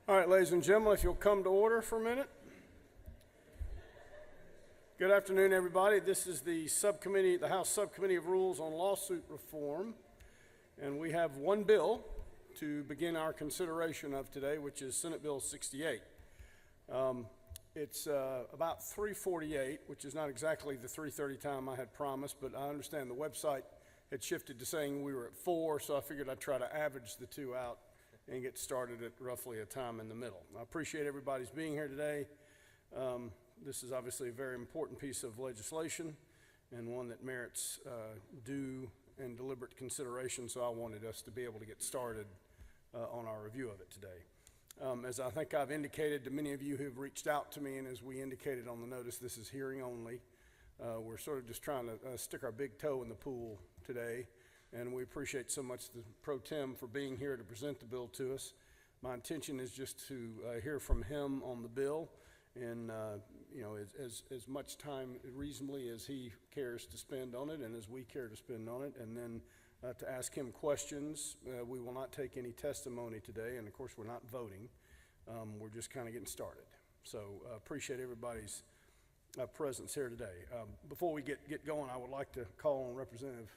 All right, ladies and gentlemen, if you'll come to order for a minute. Good afternoon, everybody. This is the subcommittee, the House Subcommittee of Rules on Lawsuit Reform, and we have one bill to begin our consideration of today, which is Senate Bill 68. It's about 3:48, which is not exactly the 3:30 time I had promised, but I understand the website had shifted to saying we were at 4, so I figured I'd try to average the two out and get started at roughly a time in the middle. I appreciate everybody's being here today. This is obviously a very important piece of legislation and one that merits due and deliberate consideration, so I wanted us to be able to get started on our review of it today. As I think I've indicated to many of you who have reached out to me, and as we indicated on the notice, this is hearing only. We're sort of just trying to stick our big toe in the pool today, and we appreciate so much the Pro Tem for being here to present the bill to us. My intention is just to hear from him on the bill, and as much time reasonably as he cares to spend on it and as we care to spend on it, and then to ask him questions. We will not take any testimony today, and of course we're not voting. We're just kind of getting started. So appreciate everybody's presence here today. Before we get going, I would like to call on Representative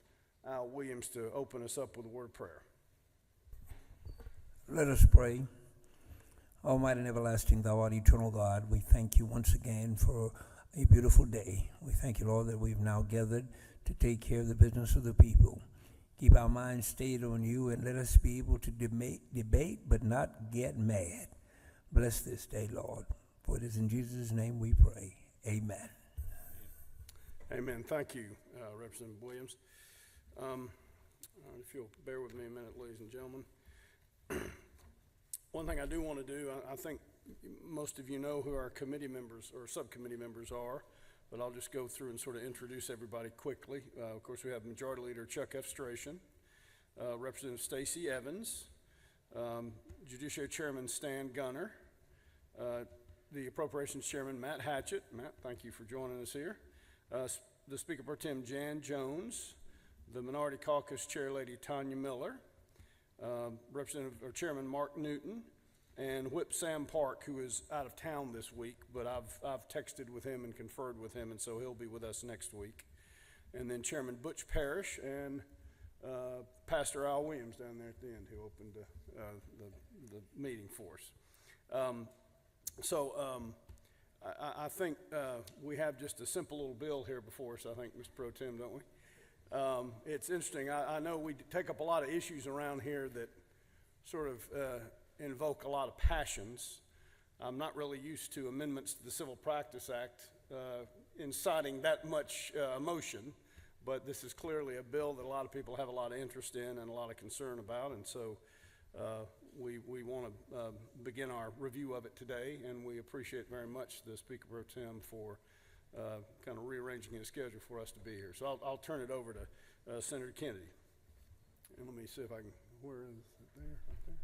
Al Williams to open us up with a word of prayer. Let us pray. Almighty and everlasting, thou art eternal God, we thank you once again for a beautiful day. We thank you, Lord, that we've now gathered to take care of the business of the people. Keep our minds stayed on you, and let us be able to debate but not get mad. Bless this day, Lord, for it is in Jesus' name we pray. Amen. Amen. Thank you, Representative Williams. If you'll bear with me a minute, ladies and gentlemen. One thing I do want to do, I think most of you know who our committee members or subcommittee members are, but I'll just go through and sort of introduce everybody quickly. Of course, we have Majority Leader Chuck F. Strachan, Representative Stacey Evans, Judiciary Chairman Stan Gunner, the Appropriations Chairman Matt Hatchett. Matt, thank you for joining us here. The Speaker Pro Tem Jan Jones, the Minority Caucus Chair Lady Tanya Miller, Chairman Mark Newton, and Whip Sam Park, who is out of town this week, but I've texted with him and conferred with him, and so he'll be with us next week. And then Chairman Butch Parrish and Pastor Al Williams down there at the end, who opened the meeting for us. I think we have just a simple little bill here before us, I think, Mr. Pro Tem, don't we? It's interesting. I know we take up a lot of issues around here that sort of invoke a lot of passions. I'm not really used to amendments to the Civil Practice Act inciting that much emotion, but this is clearly a bill that a lot of people have a lot of interest in and a lot of concern about, and so we want to begin our review of it today, and we appreciate very much the Speaker Pro Tem for kind of rearranging his schedule for us to be here. So I'll turn it over to Senator Kennedy. And let me see if I can, where is it there? Right there.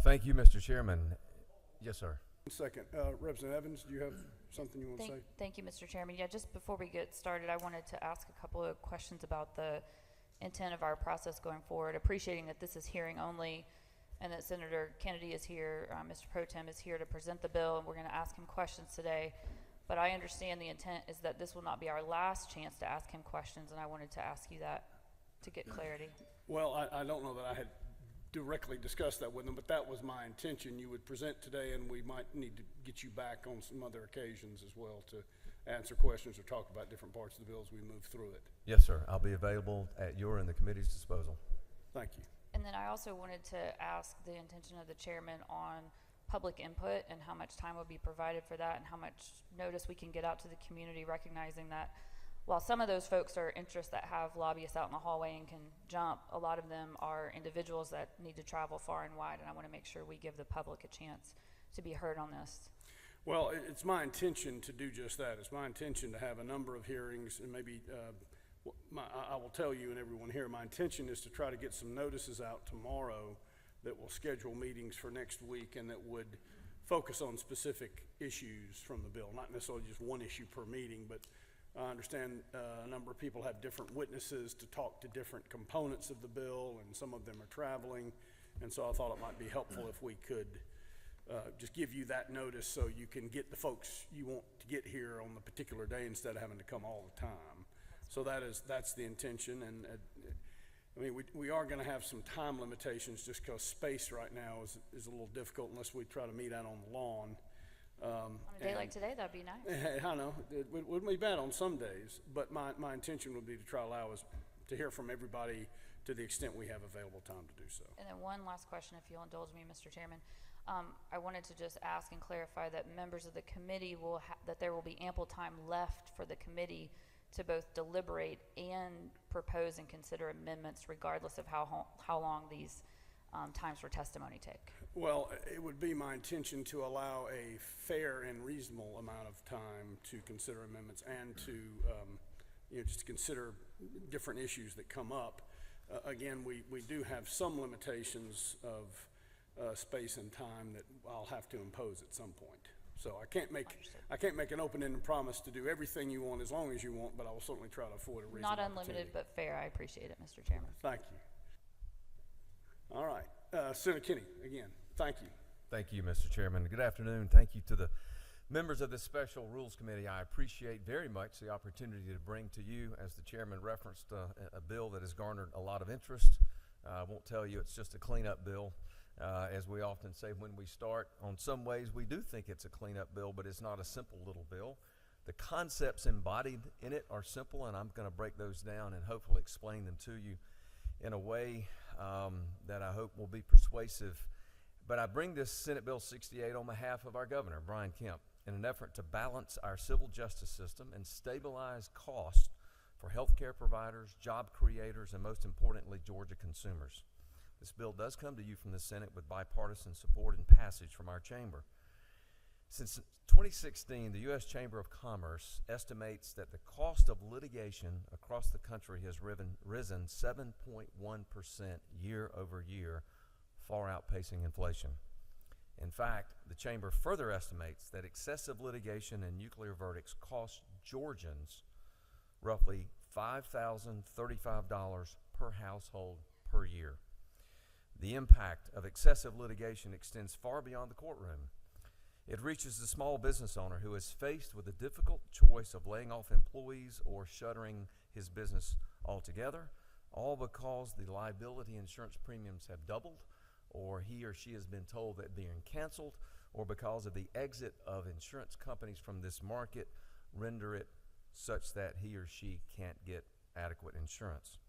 Thank you, Mr. Chairman. Yes, sir. 1 second. Representative Evans, do you have something you want to say? Thank you, Mr. Chairman. Yeah, just before we get started, I wanted to ask a couple of questions about the intent of our process going forward, appreciating that this is hearing only and that Senator Kennedy is here, Mr. Pro Tem is here to present the bill, and we're going to ask him questions today. But I understand the intent is that this will not be our last chance to ask him questions, and I wanted to ask you that to get clarity. Well, I don't know that I had directly discussed that with him, but that was my intention. You would present today, and we might need to get you back on some other occasions as well to answer questions or talk about different parts of the bill as we move through it. Yes, sir. I'll be available at your and the committee's disposal. Thank you. And then I also wanted to ask the intention of the chairman on public input and how much time will be provided for that and how much notice we can get out to the community, recognizing that while some of those folks are interests that have lobbyists out in the hallway and can jump, a lot of them are individuals that need to travel far and wide, and I want to make sure we give the public a chance to be heard on this. Well, it's my intention to do just that. It's my intention to have a number of hearings, and maybe I will tell you and everyone here, my intention is to try to get some notices out tomorrow that will schedule meetings for next week and that would focus on specific issues from the bill, not necessarily just one issue per meeting, but I understand a number of people have different witnesses to talk to different components of the bill, and some of them are traveling, And so I thought it might be helpful if we could just give you that notice so you can get the folks you want to get here on the particular day instead of having to come all the time. So that's the intention. And I mean, we are going to have some time limitations just because space right now is a little difficult unless we try to meet out on the lawn. On a day like today, that'd be nice. I know, it wouldn't be bad on some days, but my intention would be to try to allow us to hear from everybody to the extent we have available time to do so. And then one last question, if you'll indulge me, Mr. Chairman. I wanted to just ask and clarify that members of the committee that there will be ample time left for the committee to both deliberate and propose and consider amendments regardless of how long these times for testimony take. Well, it would be my intention to allow a fair and reasonable amount of time to consider amendments and to just consider different issues that come up. Again, we do have some limitations of space and time that I'll have to impose at some point. So I can't make an open-ended promise to do everything you want as long as you want, but I will certainly try to afford a reasonable Not unlimited, but fair. I appreciate it, Mr. Chairman. Thank you. All right, Senator Kinney, again, thank you. Thank you, Mr. Chairman. Good afternoon. Thank you to the members of this Special Rules Committee. I appreciate very much the opportunity to bring to you, as the chairman referenced, a bill that has garnered a lot of interest. I won't tell you it's just a cleanup bill. As we often say when we start, on some ways we do think it's a cleanup bill, but it's not a simple little bill. The concepts embodied in it are simple, and I'm going to break those down and hopefully explain them to you in a way that I hope will be persuasive. But I bring this Senate Bill 68 on behalf of our governor, Brian Kemp, in an effort to balance our civil justice system and stabilize costs for healthcare providers, job creators, and most importantly, Georgia consumers. This bill does come to you from the Senate with bipartisan support and passage from our chamber. Since 2016, the U.S. Chamber of Commerce estimates that the cost of litigation across the country has risen 7.1% year over year, far outpacing inflation. In fact, the Chamber further estimates that excessive litigation and nuclear verdicts cost Georgians roughly $5,035 per household per year. The impact of excessive litigation extends far beyond the courtroom. It reaches the small business owner who is faced with the difficult choice of laying off employees or shuttering his business altogether, all because the liability insurance premiums have doubled, or he or she has been told that being canceled, or because of the exit of insurance companies from this market render it such that he or she can't get adequate insurance.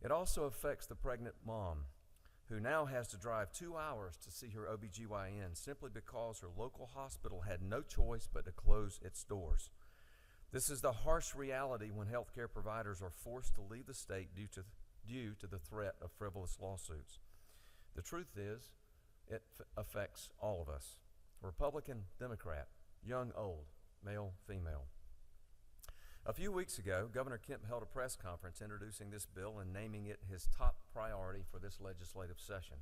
It also affects the pregnant mom who now has to drive 2 hours to see her OBGYN simply because her local hospital had no choice but to close its doors. This is the harsh reality when healthcare providers are forced to leave the state due to the threat of frivolous lawsuits. The truth is, it affects all of us, Republican, Democrat, young, old, male, female. A few weeks ago, Governor Kemp held a press conference introducing this bill and naming it his top priority for this legislative session.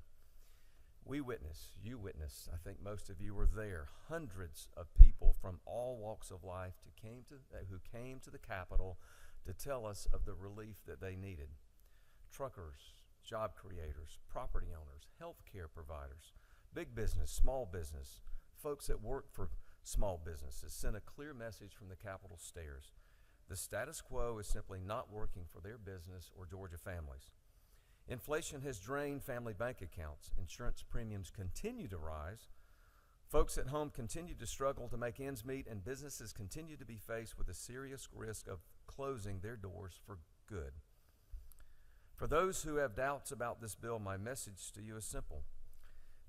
We witnessed, you witnessed, I think most of you were there, hundreds of people from all walks of life who came to the Capitol to tell us of the relief that they needed. Truckers, job creators, property owners, healthcare providers, big business, small business, folks that work for small businesses sent a clear message from the Capitol stairs. The status quo is simply not working for their business or Georgia families. Inflation has drained family bank accounts. Insurance premiums continue to rise. Folks at home continue to struggle to make ends meet, and businesses continue to be faced with a serious risk of closing their doors for good. For those who have doubts about this bill, my message to you is simple.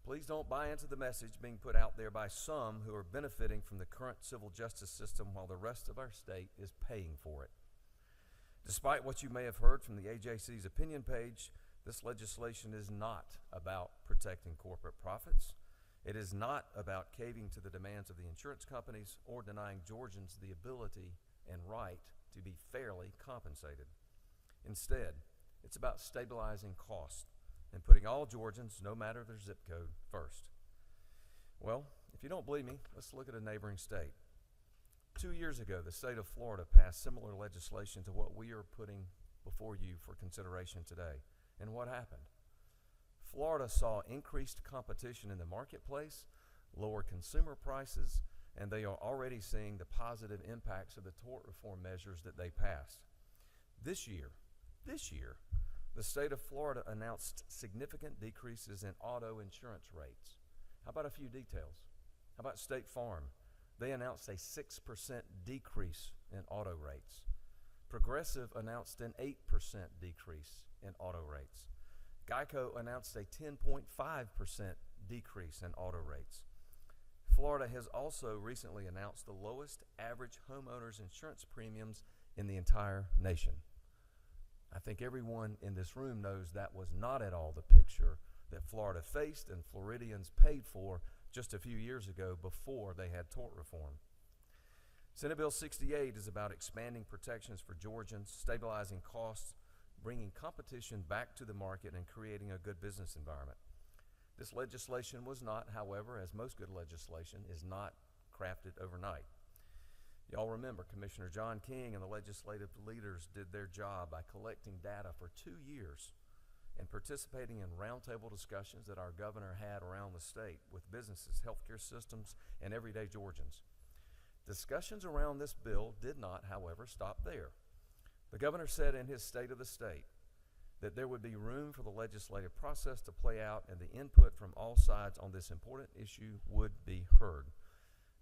Please don't buy into the message being put out there by some who are benefiting from the current civil justice system while the rest of our state is paying for it. Despite what you may have heard from the AJC's opinion page, this legislation is not about protecting corporate profits. It is not about caving to the demands of the insurance companies or denying Georgians the ability and right to be fairly compensated. Instead, it's about stabilizing costs and putting all Georgians, no matter their zip code, first. Well, if you don't believe me, let's look at a neighboring state. 2 years ago, the state of Florida passed similar legislation to what we are putting before you for consideration today. And what happened? Florida saw increased competition in the marketplace, lower consumer prices, and they are already seeing the positive impacts of the tort reform measures that they passed. This year, the state of Florida announced significant decreases in auto insurance rates. How about a few details? How about State Farm? They announced a 6% decrease in auto rates. Progressive announced an 8% decrease in auto rates. Geico announced a 10.5% decrease in auto rates. Florida has also recently announced the lowest average homeowners insurance premiums in the entire nation. I think everyone in this room knows that was not at all the picture that Florida faced and Floridians paid for just a few years ago before they had tort reform. Senate Bill 68 is about expanding protections for Georgians, stabilizing costs, bringing competition back to the market, and creating a good business environment. This legislation was not, however, as most good legislation, is not crafted overnight. Y'all remember Commissioner John King and the legislative leaders did their job by collecting data for 2 years and participating in roundtable discussions that our governor had around the state with businesses, healthcare systems, and everyday Georgians. Discussions around this bill did not, however, stop there. The governor said in his State of the State that there would be room for the legislative process to play out and the input from all sides on this important issue would be heard.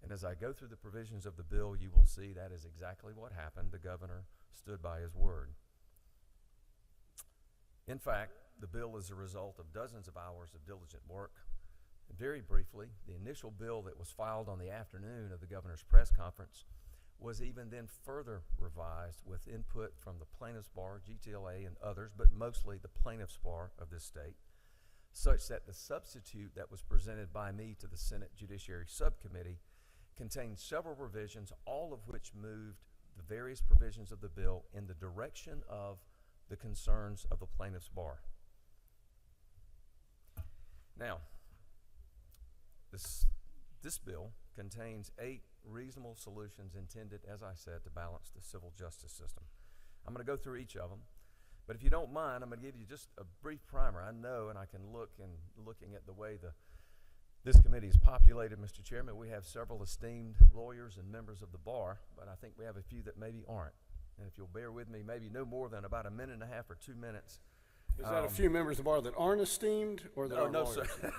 And as I go through the provisions of the bill, you will see that is exactly what happened. The governor stood by his word. In fact, the bill is a result of dozens of hours of diligent work. And very briefly, the initial bill that was filed on the afternoon of the governor's press conference was even then further revised with input from the plaintiffs' bar, GTLA, and others, but mostly the plaintiffs' bar of this state, such that the substitute that was presented by me to the Senate Judiciary Subcommittee contained several revisions, all of which moved the various provisions of the bill in the direction of the concerns of the plaintiffs' bar. Now, this bill contains 8 reasonable solutions intended, as I said, to balance the civil justice system. I'm going to go through each of them, but if you don't mind, I'm going to give you just a brief primer. I know, and I can looking at the way this committee is populated, Mr. Chairman, we have several esteemed lawyers and members of the bar, but I think we have a few that maybe aren't. And if you'll bear with me, maybe no more than about a minute and a half or 2 minutes. Is that a few members of the bar that aren't esteemed, or that are No, lawyers? sir.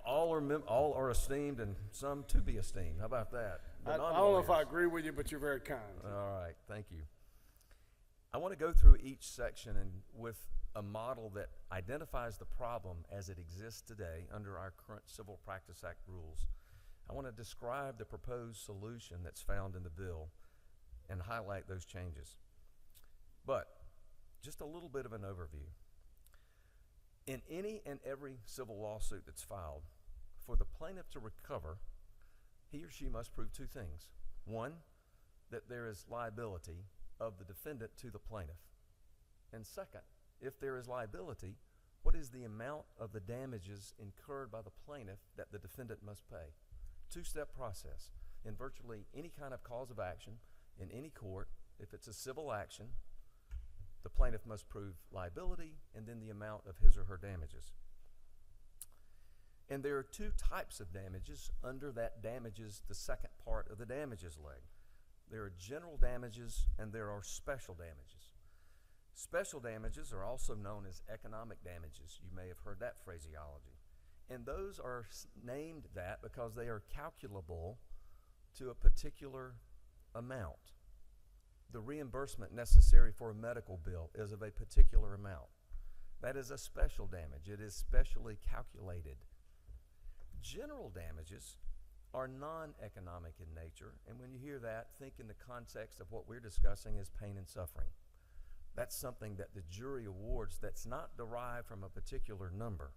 All are esteemed, and some to be esteemed. How about that? I don't know if I agree with you, but you're very kind. All right, thank you. I want to go through each section and with a model that identifies the problem as it exists today under our current Civil Practice Act rules. I want to describe the proposed solution that's found in the bill and highlight those changes. But just a little bit of an overview. In any and every civil lawsuit that's filed, for the plaintiff to recover, he or she must prove 2 things. 1, that there is liability of the defendant to the plaintiff. And second, if there is liability, what is the amount of the damages incurred by the plaintiff that the defendant must pay? 2-step process. In virtually any kind of cause of action, in any court, if it's a civil action, the plaintiff must prove liability and then the amount of his or her damages. And there are 2 types of damages under that damages, the second part of the damages leg. There are general damages and there are special damages. Special damages are also known as economic damages. You may have heard that phraseology. And those are named that because they are calculable to a particular amount. The reimbursement necessary for a medical bill is of a particular amount. That is a special damage. It is specially calculated. General damages are non-economic in nature, and when you hear that, think in the context of what we're discussing as pain and suffering. That's something that the jury awards that's not derived from a particular number.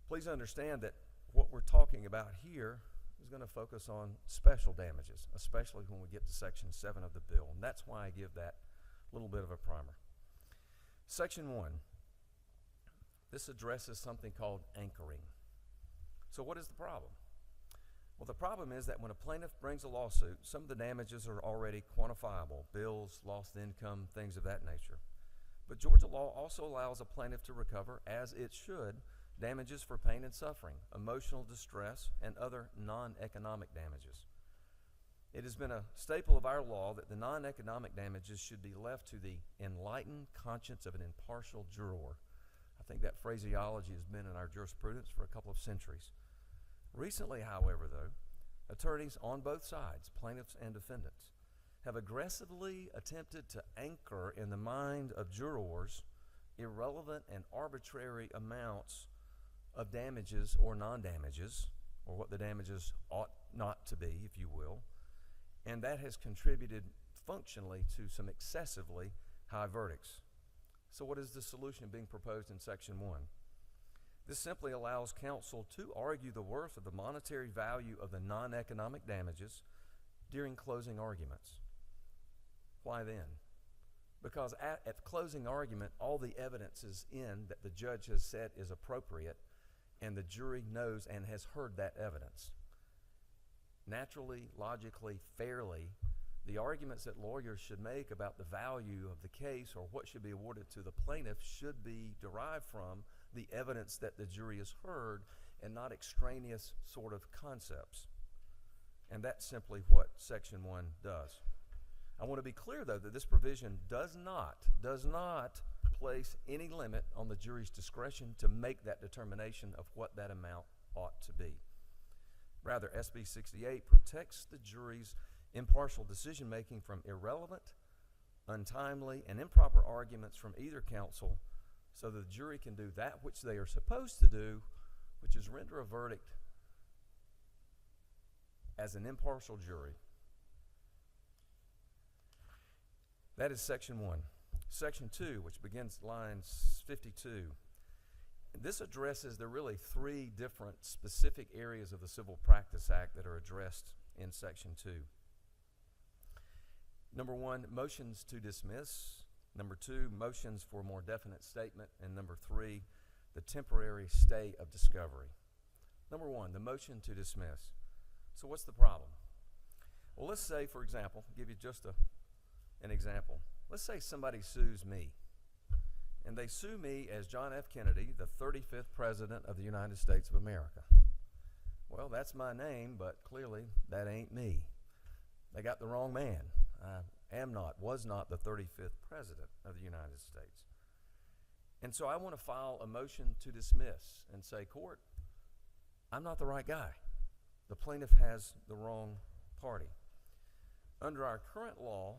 Please understand that what we're talking about here is going to focus on special damages, especially when we get to Section 7 of the bill, and that's why I give that little bit of a primer. Section 1, this addresses something called anchoring. So what is the problem? Well, the problem is that when a plaintiff brings a lawsuit, some of the damages are already quantifiable, bills, lost income, things of that nature. But Georgia law also allows a plaintiff to recover, as it should, damages for pain and suffering, emotional distress, and other non-economic damages. It has been a staple of our law that the non-economic damages should be left to the enlightened conscience of an impartial juror. I think that phraseology has been in our jurisprudence for a couple of centuries. Recently, however, though, attorneys on both sides, plaintiffs and defendants, have aggressively attempted to anchor in the mind of jurors irrelevant and arbitrary amounts of damages or non-damages, or what the damages ought not to be, if you will, and that has contributed functionally to some excessively high verdicts. So what is the solution being proposed in Section 1? This simply allows counsel to argue the worth of the monetary value of the non-economic damages during closing arguments. Why then? Because at closing argument, all the evidence is in that the judge has said is appropriate, and the jury knows and has heard that evidence. Naturally, logically, fairly, the arguments that lawyers should make about the value of the case or what should be awarded to the plaintiff should be derived from the evidence that the jury has heard and not extraneous sort of concepts. And that's simply what Section 1 does. I want to be clear, though, that this provision does not place any limit on the jury's discretion to make that determination of what that amount ought to be. Rather, SB 68 protects the jury's impartial decision-making from irrelevant, untimely, and improper arguments from either counsel, so that the jury can do that which they are supposed to do, which is render a verdict as an impartial jury. That is Section 1. Section 2, which begins lines 52. This addresses, there are really three different specific areas of the Civil Practice Act that are addressed in Section 2. Number 1, motions to dismiss. Number 2, motions for a more definite statement. And number 3, the temporary stay of discovery. Number 1, the motion to dismiss. So what's the problem? Well, let's say, for example, give you just an example. Let's say somebody sues me, and they sue me as John F. Kennedy, the 35th President of the United States of America. Well, that's my name, but clearly that ain't me. They got the wrong man. I was not the 35th President of the United States. And so I want to file a motion to dismiss and say, court, I'm not the right guy. The plaintiff has the wrong party. Under our current law,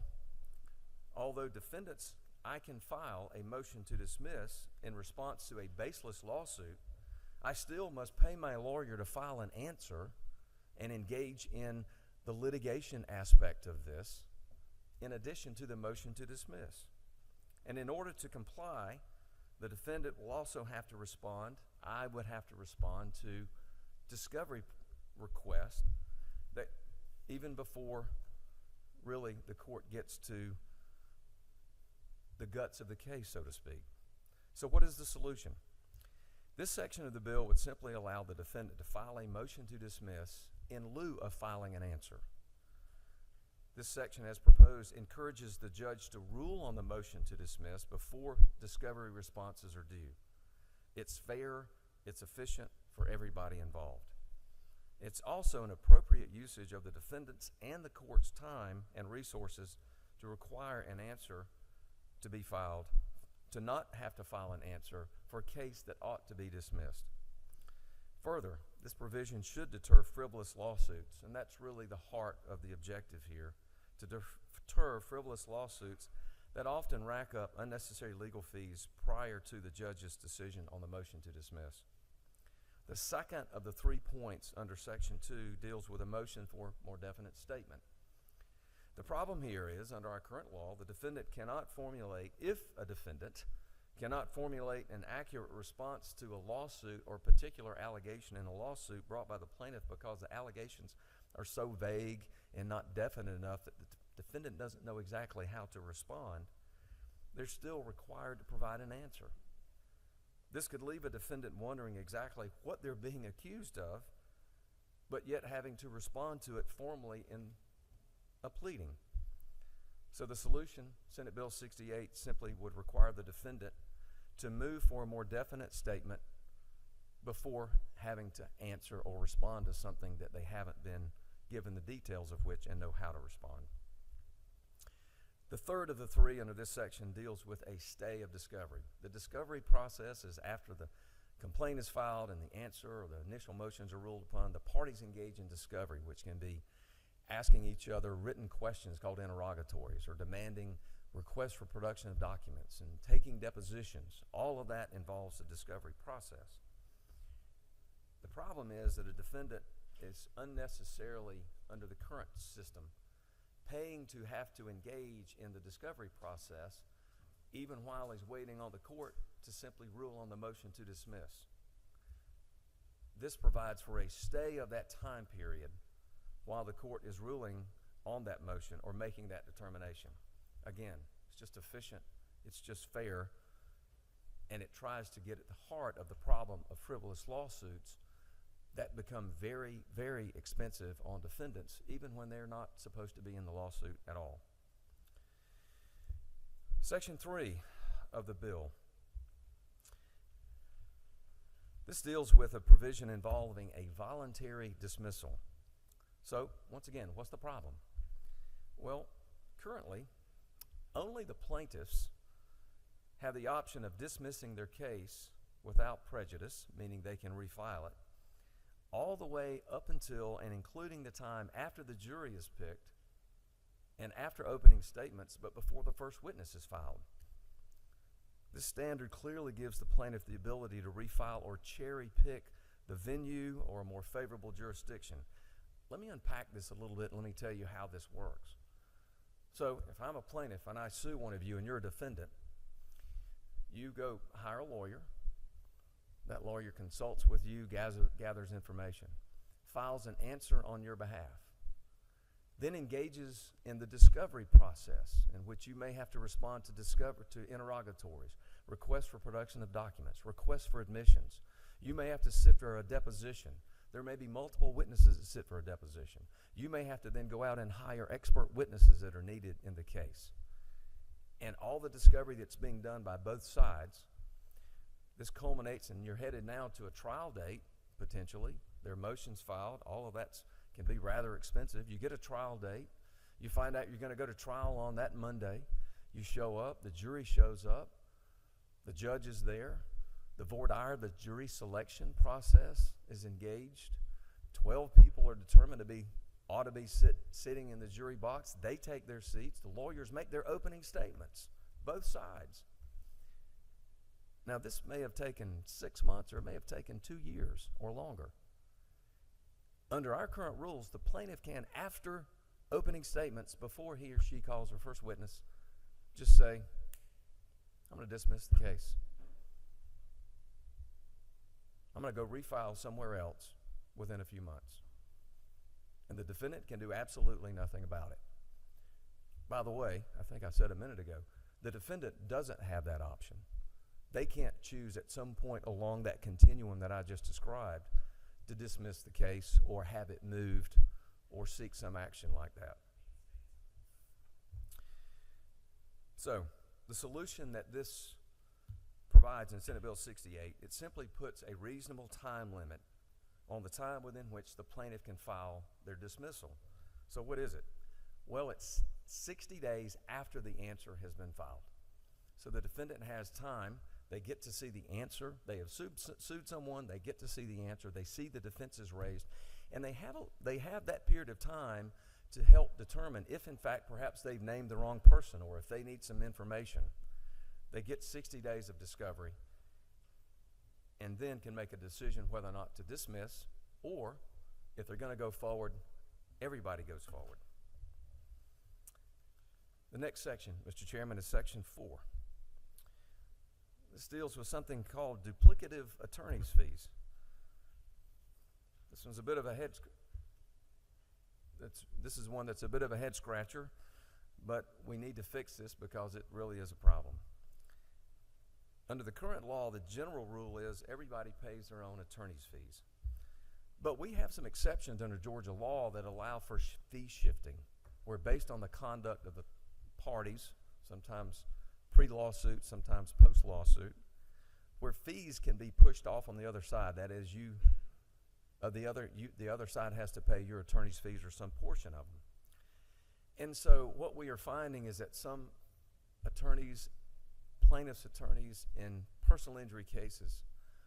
although defendants, I can file a motion to dismiss in response to a baseless lawsuit, I still must pay my lawyer to file an answer and engage in the litigation aspect of this, in addition to the motion to dismiss. And in order to comply, the defendant will also have to respond, I would have to respond to discovery requests that even before really the court gets to the guts of the case, so to speak. So what is the solution? This section of the bill would simply allow the defendant to file a motion to dismiss in lieu of filing an answer. This section, as proposed, encourages the judge to rule on the motion to dismiss before discovery responses are due. It's fair, it's efficient for everybody involved. It's also an appropriate usage of the defendant's and the court's time and resources to require an answer to be filed, to not have to file an answer for a case that ought to be dismissed. Further, this provision should deter frivolous lawsuits, and that's really the heart of the objective here, to deter frivolous lawsuits that often rack up unnecessary legal fees prior to the judge's decision on the motion to dismiss. The second of the 3 points under Section 2 deals with a motion for more definite statement. The problem here is, under our current law, if a defendant cannot formulate an accurate response to a lawsuit or particular allegation in a lawsuit brought by the plaintiff because the allegations are so vague and not definite enough that the defendant doesn't know exactly how to respond, they're still required to provide an answer. This could leave a defendant wondering exactly what they're being accused of, but yet having to respond to it formally in a pleading. So the solution, Senate Bill 68, simply would require the defendant to move for a more definite statement before having to answer or respond to something that they haven't been given the details of which and know how to respond. The third of the three under this section deals with a stay of discovery. The discovery process is after the complaint is filed and the answer or the initial motions are ruled upon. The parties engage in discovery, which can be asking each other written questions called interrogatories, or demanding requests for production of documents and taking depositions. All of that involves the discovery process. The problem is that a defendant is unnecessarily, under the current system, paying to have to engage in the discovery process even while he's waiting on the court to simply rule on the motion to dismiss. This provides for a stay of that time period while the court is ruling on that motion or making that determination. Again, it's just efficient, it's just fair, and it tries to get at the heart of the problem of frivolous lawsuits that become very, very expensive on defendants, even when they're not supposed to be in the lawsuit at all. Section 3 of the bill. This deals with a provision involving a voluntary dismissal. So, once again, what's the problem? Well, currently, only the plaintiffs have the option of dismissing their case without prejudice, meaning they can refile it, all the way up until and including the time after the jury is picked and after opening statements, but before the first witness is filed. This standard clearly gives the plaintiff the ability to refile or cherry pick the venue or a more favorable jurisdiction. Let me unpack this a little bit and let me tell you how this works. So if I'm a plaintiff and I sue one of you and you're a defendant, you go hire a lawyer. That lawyer consults with you, gathers information, files an answer on your behalf, then engages in the discovery process in which you may have to respond to interrogatories, requests for production of documents, requests for admissions. You may have to sit for a deposition. There may be multiple witnesses that sit for a deposition. You may have to then go out and hire expert witnesses that are needed in the case. And all the discovery that's being done by both sides, this culminates and you're headed now to a trial date, potentially. There are motions filed. All of that can be rather expensive. You get a trial date. You find out you're going to go to trial on that Monday. You show up. The jury shows up. The judge is there. The voir dire, the jury selection process is engaged. 12 people are determined ought to be sitting in the jury box. They take their seats. The lawyers make their opening statements, both sides. Now, this may have taken 6 months or it may have taken 2 years or longer. Under our current rules, the plaintiff can, after opening statements, before he or she calls her first witness, just say, I'm going to dismiss the case. I'm going to go refile somewhere else within a few months. And the defendant can do absolutely nothing about it. By the way, I think I said a minute ago, the defendant doesn't have that option. They can't choose at some point along that continuum that I just described to dismiss the case or have it moved or seek some action like that. So, the solution that this provides in Senate Bill 68, it simply puts a reasonable time limit on the time within which the plaintiff can file their dismissal. So what is it? Well, it's 60 days after the answer has been filed. So the defendant has time. They get to see the answer. They have sued someone. They get to see the answer. They see the defenses raised. And they have that period of time to help determine if, in fact, perhaps they've named the wrong person or if they need some information. They get 60 days of discovery and then can make a decision whether or not to dismiss, or if they're going to go forward, everybody goes forward. The next section, Mr. Chairman, is Section 4. This deals with something called duplicative attorney's fees. This one's a bit of a this is one that's a bit of a head scratcher, but we need to fix this because it really is a problem. Under the current law, the general rule is everybody pays their own attorney's fees. But we have some exceptions under Georgia law that allow for fee shifting, where based on the conduct of the parties, sometimes pre-lawsuit, sometimes post-lawsuit, where fees can be pushed off on the other side. That is, the other side has to pay your attorney's fees or some portion of them. And so what we are finding is that some attorneys, plaintiffs' attorneys in personal injury cases,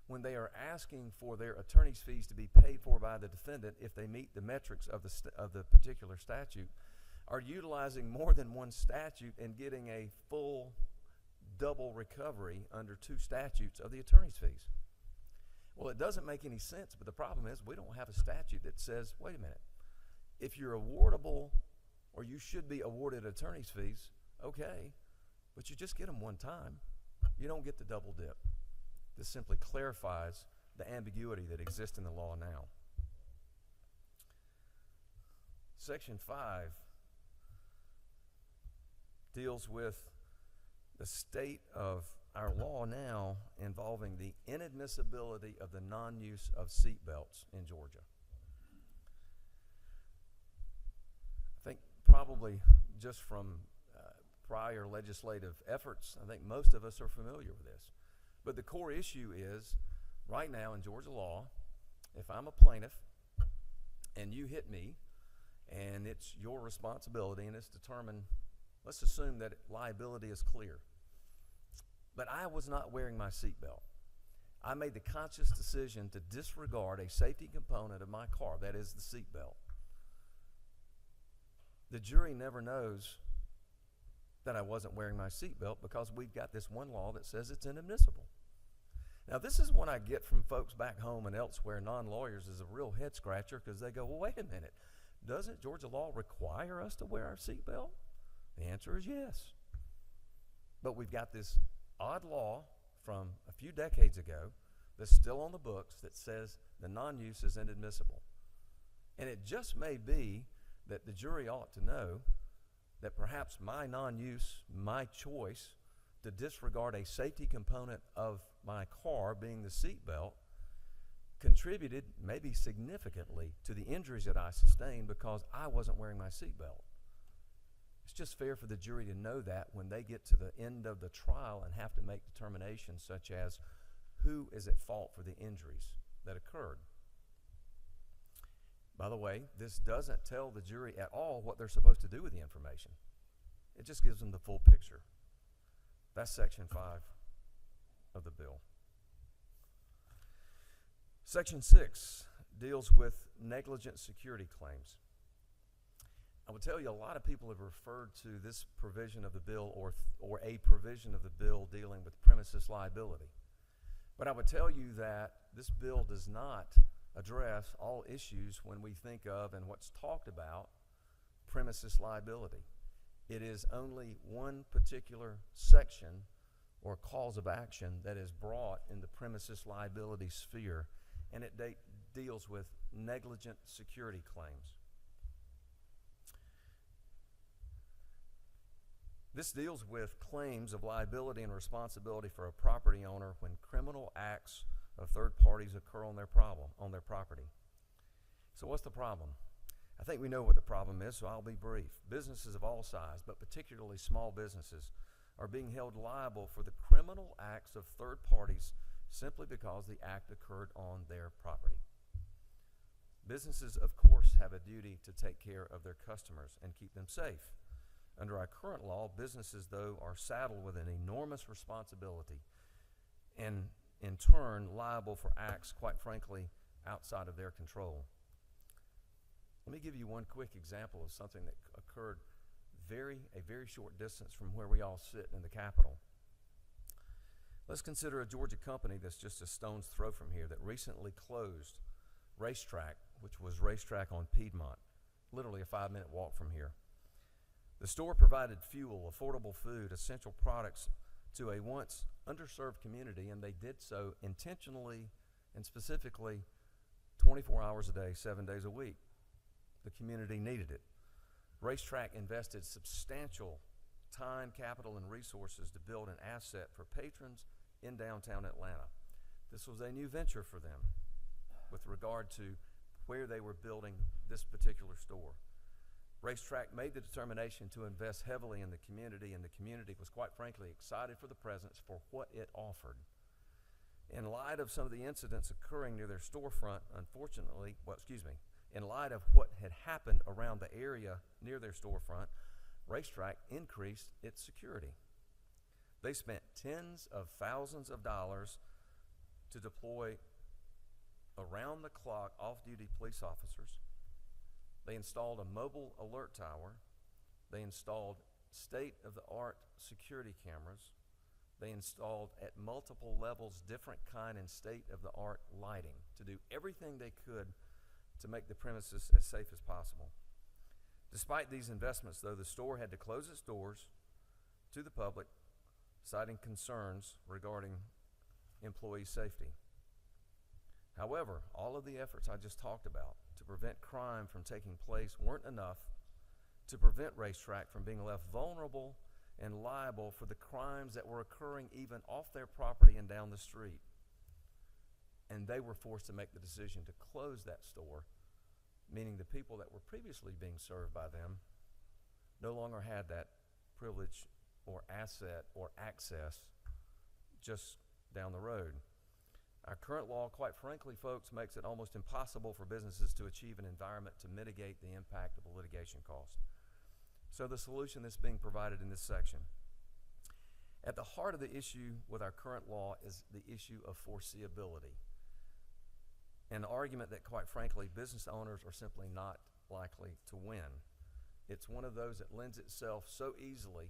when they are asking for their attorney's fees to be paid for by the defendant if they meet the metrics of the particular statute, are utilizing more than one statute and getting a full double recovery under two statutes of the attorney's fees. Well, it doesn't make any sense, but the problem is we don't have a statute that says, wait a minute, if you're awardable or you should be awarded attorney's fees, okay, but you just get them one time. You don't get the double dip. This simply clarifies the ambiguity that exists in the law now. Section 5 deals with the state of our law now involving the inadmissibility of the non-use of seat belts in Georgia. I think probably just from prior legislative efforts, I think most of us are familiar with this. But the core issue is, right now in Georgia law, if I'm a plaintiff and you hit me and it's your responsibility and it's determined, let's assume that liability is clear, but I was not wearing my seatbelt. I made the conscious decision to disregard a safety component of my car, that is the seatbelt. The jury never knows that I wasn't wearing my seatbelt because we've got this one law that says it's inadmissible. Now, this is what I get from folks back home and elsewhere, non-lawyers, is a real head scratcher because they go, well, wait a minute, doesn't Georgia law require us to wear our seatbelt? The answer is yes. But we've got this odd law from a few decades ago that's still on the books that says the non-use is inadmissible. And it just may be that the jury ought to know that perhaps my non-use, my choice to disregard a safety component of my car, being the seatbelt, contributed maybe significantly to the injuries that I sustained because I wasn't wearing my seatbelt. It's just fair for the jury to know that when they get to the end of the trial and have to make determinations such as who is at fault for the injuries that occurred. By the way, this doesn't tell the jury at all what they're supposed to do with the information. It just gives them the full picture. That's Section 5 of the bill. Section 6 deals with negligent security claims. I would tell you a lot of people have referred to this provision of the bill or a provision of the bill dealing with premises liability. But I would tell you that this bill does not address all issues when we think of and what's talked about premises liability. It is only one particular section or cause of action that is brought in the premises liability sphere, and it deals with negligent security claims. This deals with claims of liability and responsibility for a property owner when criminal acts of third parties occur on their property. So what's the problem? I think we know what the problem is, so I'll be brief. Businesses of all size, but particularly small businesses, are being held liable for the criminal acts of third parties simply because the act occurred on their property. Businesses, of course, have a duty to take care of their customers and keep them safe. Under our current law, businesses, though, are saddled with an enormous responsibility and, in turn, liable for acts, quite frankly, outside of their control. Let me give you one quick example of something that occurred a very short distance from where we all sit in the Capitol. Let's consider a Georgia company that's just a stone's throw from here that recently closed Racetrack, which was Racetrack on Piedmont, literally a 5-minute walk from here. The store provided fuel, affordable food, essential products to a once underserved community, and they did so intentionally and specifically 24 hours a day, 7 days a week. The community needed it. Racetrack invested substantial time, capital, and resources to build an asset for patrons in downtown Atlanta. This was a new venture for them with regard to where they were building this particular store. Racetrack made the determination to invest heavily in the community, and the community was quite frankly excited for the presence for what it offered. In light of some of the incidents occurring near their storefront, in light of what had happened around the area near their storefront, Racetrack increased its security. They spent tens of thousands of dollars to deploy around-the-clock off-duty police officers. They installed a mobile alert tower. They installed state-of-the-art security cameras. They installed at multiple levels different kind and state-of-the-art lighting to do everything they could to make the premises as safe as possible. Despite these investments, though, the store had to close its doors to the public, citing concerns regarding employee safety. However, all of the efforts I just talked about to prevent crime from taking place weren't enough to prevent Racetrack from being left vulnerable and liable for the crimes that were occurring even off their property and down the street. And they were forced to make the decision to close that store, meaning the people that were previously being served by them no longer had that privilege or asset or access just down the road. Our current law, quite frankly, folks, makes it almost impossible for businesses to achieve an environment to mitigate the impact of a litigation cost. So the solution that's being provided in this section. At the heart of the issue with our current law is the issue of foreseeability. An argument that, quite frankly, business owners are simply not likely to win. It's one of those that lends itself so easily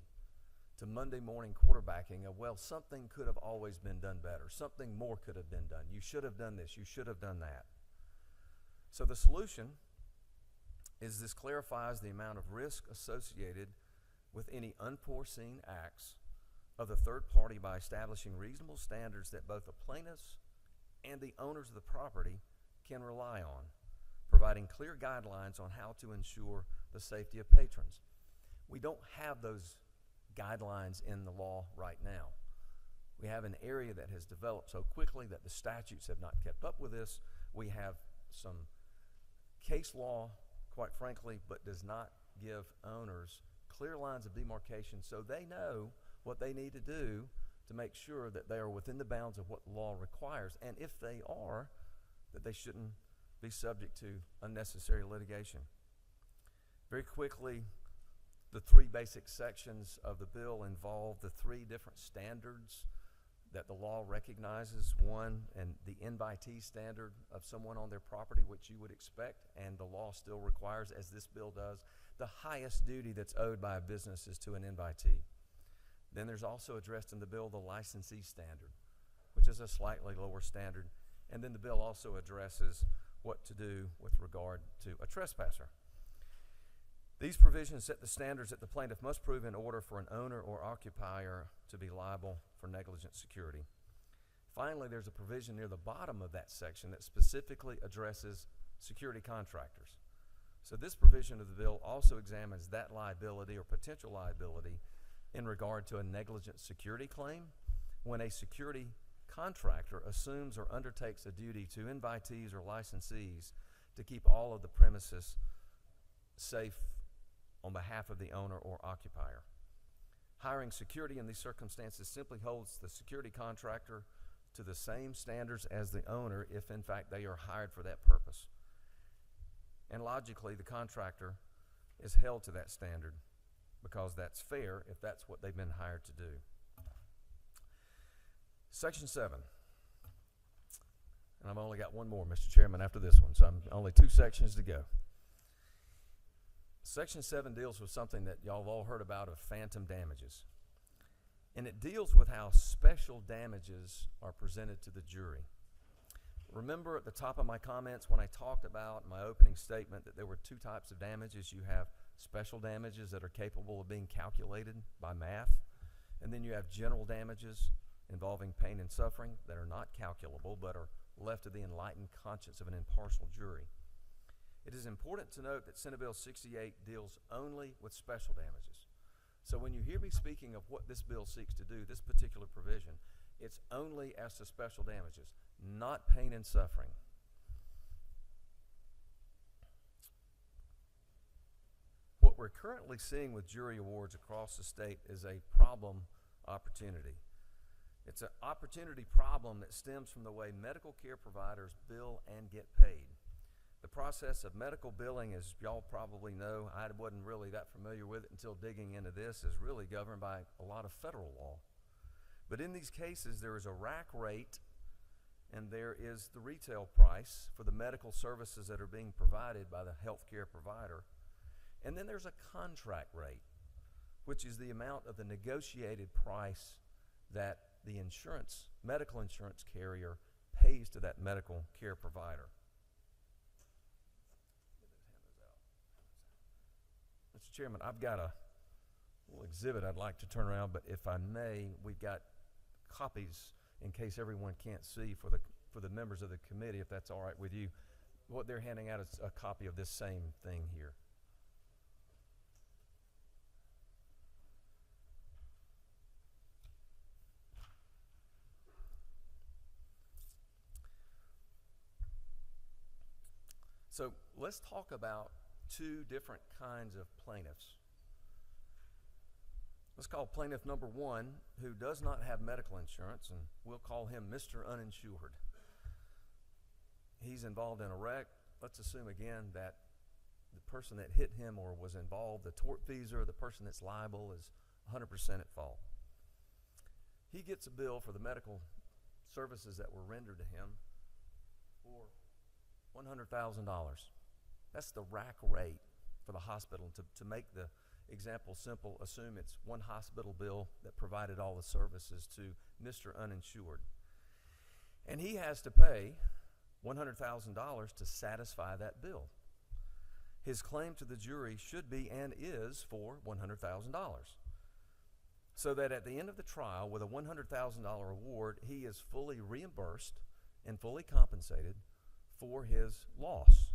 to Monday morning quarterbacking of, well, something could have always been done better. Something more could have been done. You should have done this. You should have done that. So the solution is this clarifies the amount of risk associated with any unforeseen acts of the third party by establishing reasonable standards that both the plaintiffs and the owners of the property can rely on, providing clear guidelines on how to ensure the safety of patrons. We don't have those guidelines in the law right now. We have an area that has developed so quickly that the statutes have not kept up with this. We have some case law, quite frankly, but does not give owners clear lines of demarcation so they know what they need to do to make sure that they are within the bounds of what the law requires, and if they are, that they shouldn't be subject to unnecessary litigation. Very quickly, the three basic sections of the bill involve the three different standards that the law recognizes. One, and the invitee standard of someone on their property, which you would expect, and the law still requires, as this bill does, the highest duty that's owed by a business is to an invitee. Then there's also addressed in the bill the licensee standard, which is a slightly lower standard. And then the bill also addresses what to do with regard to a trespasser. These provisions set the standards that the plaintiff must prove in order for an owner or occupier to be liable for negligent security. Finally, there's a provision near the bottom of that section that specifically addresses security contractors. So this provision of the bill also examines that liability or potential liability in regard to a negligent security claim when a security contractor assumes or undertakes a duty to invitees or licensees to keep all of the premises safe on behalf of the owner or occupier. Hiring security in these circumstances simply holds the security contractor to the same standards as the owner if in fact they are hired for that purpose. And logically, the contractor is held to that standard because that's fair if that's what they've been hired to do. Section 7. And I've only got one more, Mr. Chairman, after this one, so I'm only 2 sections to go. Section 7 deals with something that y'all have all heard about of phantom damages. And it deals with how special damages are presented to the jury. Remember at the top of my comments when I talked about in my opening statement that there were 2 types of damages. You have special damages that are capable of being calculated by math, and then you have general damages involving pain and suffering that are not calculable but are left to the enlightened conscience of an impartial jury. It is important to note that Senate Bill 68 deals only with special damages. So when you hear me speaking of what this bill seeks to do, this particular provision, it's only as to special damages, not pain and suffering. what we're currently seeing with jury awards across the state is a problem opportunity. It's an opportunity problem that stems from the way medical care providers bill and get paid. The process of medical billing, as y'all probably know, I wasn't really that familiar with it until digging into this, is really governed by a lot of federal law. But in these cases, there is a rack rate and there is the retail price for the medical services that are being provided by the healthcare provider. And then there's a contract rate, which is the amount of the negotiated price that the medical insurance carrier pays to that medical care provider. Mr. Chairman, I've got a little exhibit I'd like to turn around, but if I may, we've got copies in case everyone can't see for the members of the committee, if that's all right with you. What they're handing out is a copy of this same thing here. So let's talk about two different kinds of plaintiffs. Let's call plaintiff number one, who does not have medical insurance, and we'll call him Mr. Uninsured. He's involved in a wreck. Let's assume again that the person that hit him or was involved, the tortfeasor, the person that's liable, is 100% at fault. He gets a bill for the medical services that were rendered to him for $100,000. That's the rack rate for the hospital. To make the example simple, assume it's one hospital bill that provided all the services to Mr. Uninsured. And he has to pay $100,000 to satisfy that bill. His claim to the jury should be and is for $100,000. So that at the end of the trial, with a $100,000 award, he is fully reimbursed and fully compensated for his loss.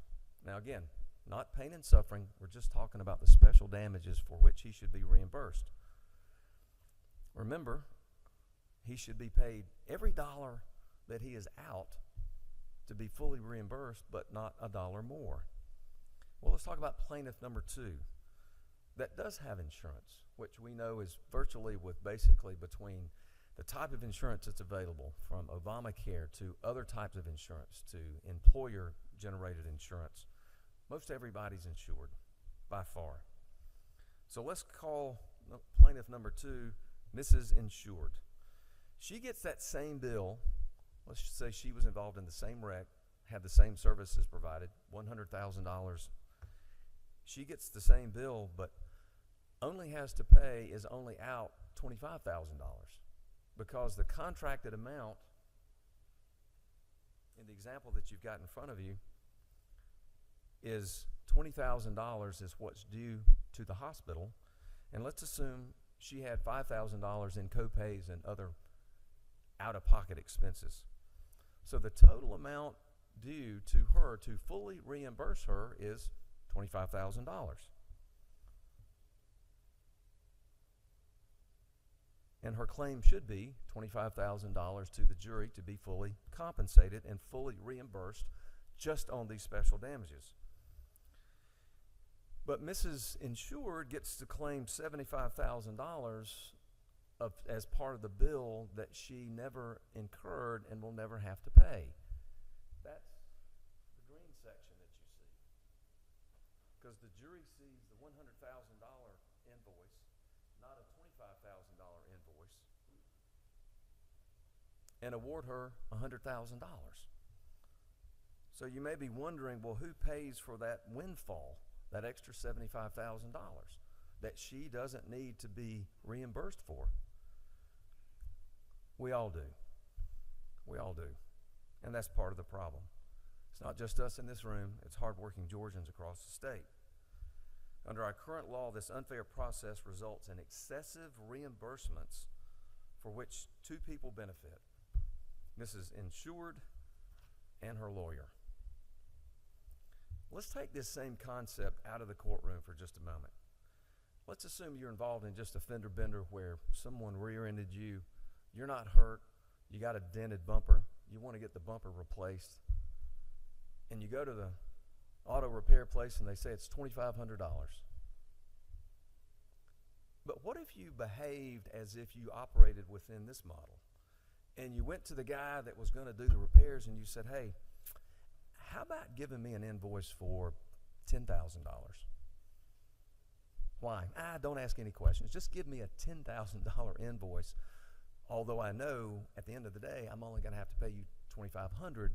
Now again, not pain and suffering, we're just talking about the special damages for which he should be reimbursed. Remember, he should be paid every dollar that he is out to be fully reimbursed, but not a dollar more. Well, let's talk about plaintiff number two that does have insurance, which we know is virtually with basically between the type of insurance that's available, from Obamacare to other types of insurance to employer-generated insurance. Most everybody's insured by far. So let's call plaintiff number two Mrs. Insured. She gets that same bill. Let's just say she was involved in the same wreck, had the same services provided, $100,000. She gets the same bill, but is only out $25,000 because the contracted amount in the example that you've got in front of you is $20,000 is what's due to the hospital. And let's assume she had $5,000 in co-pays and other out-of-pocket expenses. So the total amount due to her to fully reimburse her is $25,000. And her claim should be $25,000 to the jury to be fully compensated and fully reimbursed just on these special damages. But Mrs. Insured gets to claim $75,000 as part of the bill that she never incurred and will never have to pay. That's the green section that you see. Because the jury sees the $100,000 invoice, not a $25,000 invoice, and award her $100,000. So you may be wondering, well, who pays for that windfall, that extra $75,000 that she doesn't need to be reimbursed for? We all do. We all do. And that's part of the problem. It's not just us in this room, it's hardworking Georgians across the state. Under our current law, this unfair process results in excessive reimbursements for which two people benefit: Mrs. Insured and her lawyer. Let's take this same concept out of the courtroom for just a moment. Let's assume you're involved in just a fender bender where someone rear-ended you. You're not hurt. You got a dented bumper. You want to get the bumper replaced. And you go to the auto repair place and they say it's $2,500. But what if you behaved as if you operated within this model? And you went to the guy that was going to do the repairs and you said, hey, how about giving me an invoice for $10,000? Why? Don't ask any questions. Just give me a $10,000 invoice, although I know at the end of the day I'm only going to have to pay you $2,500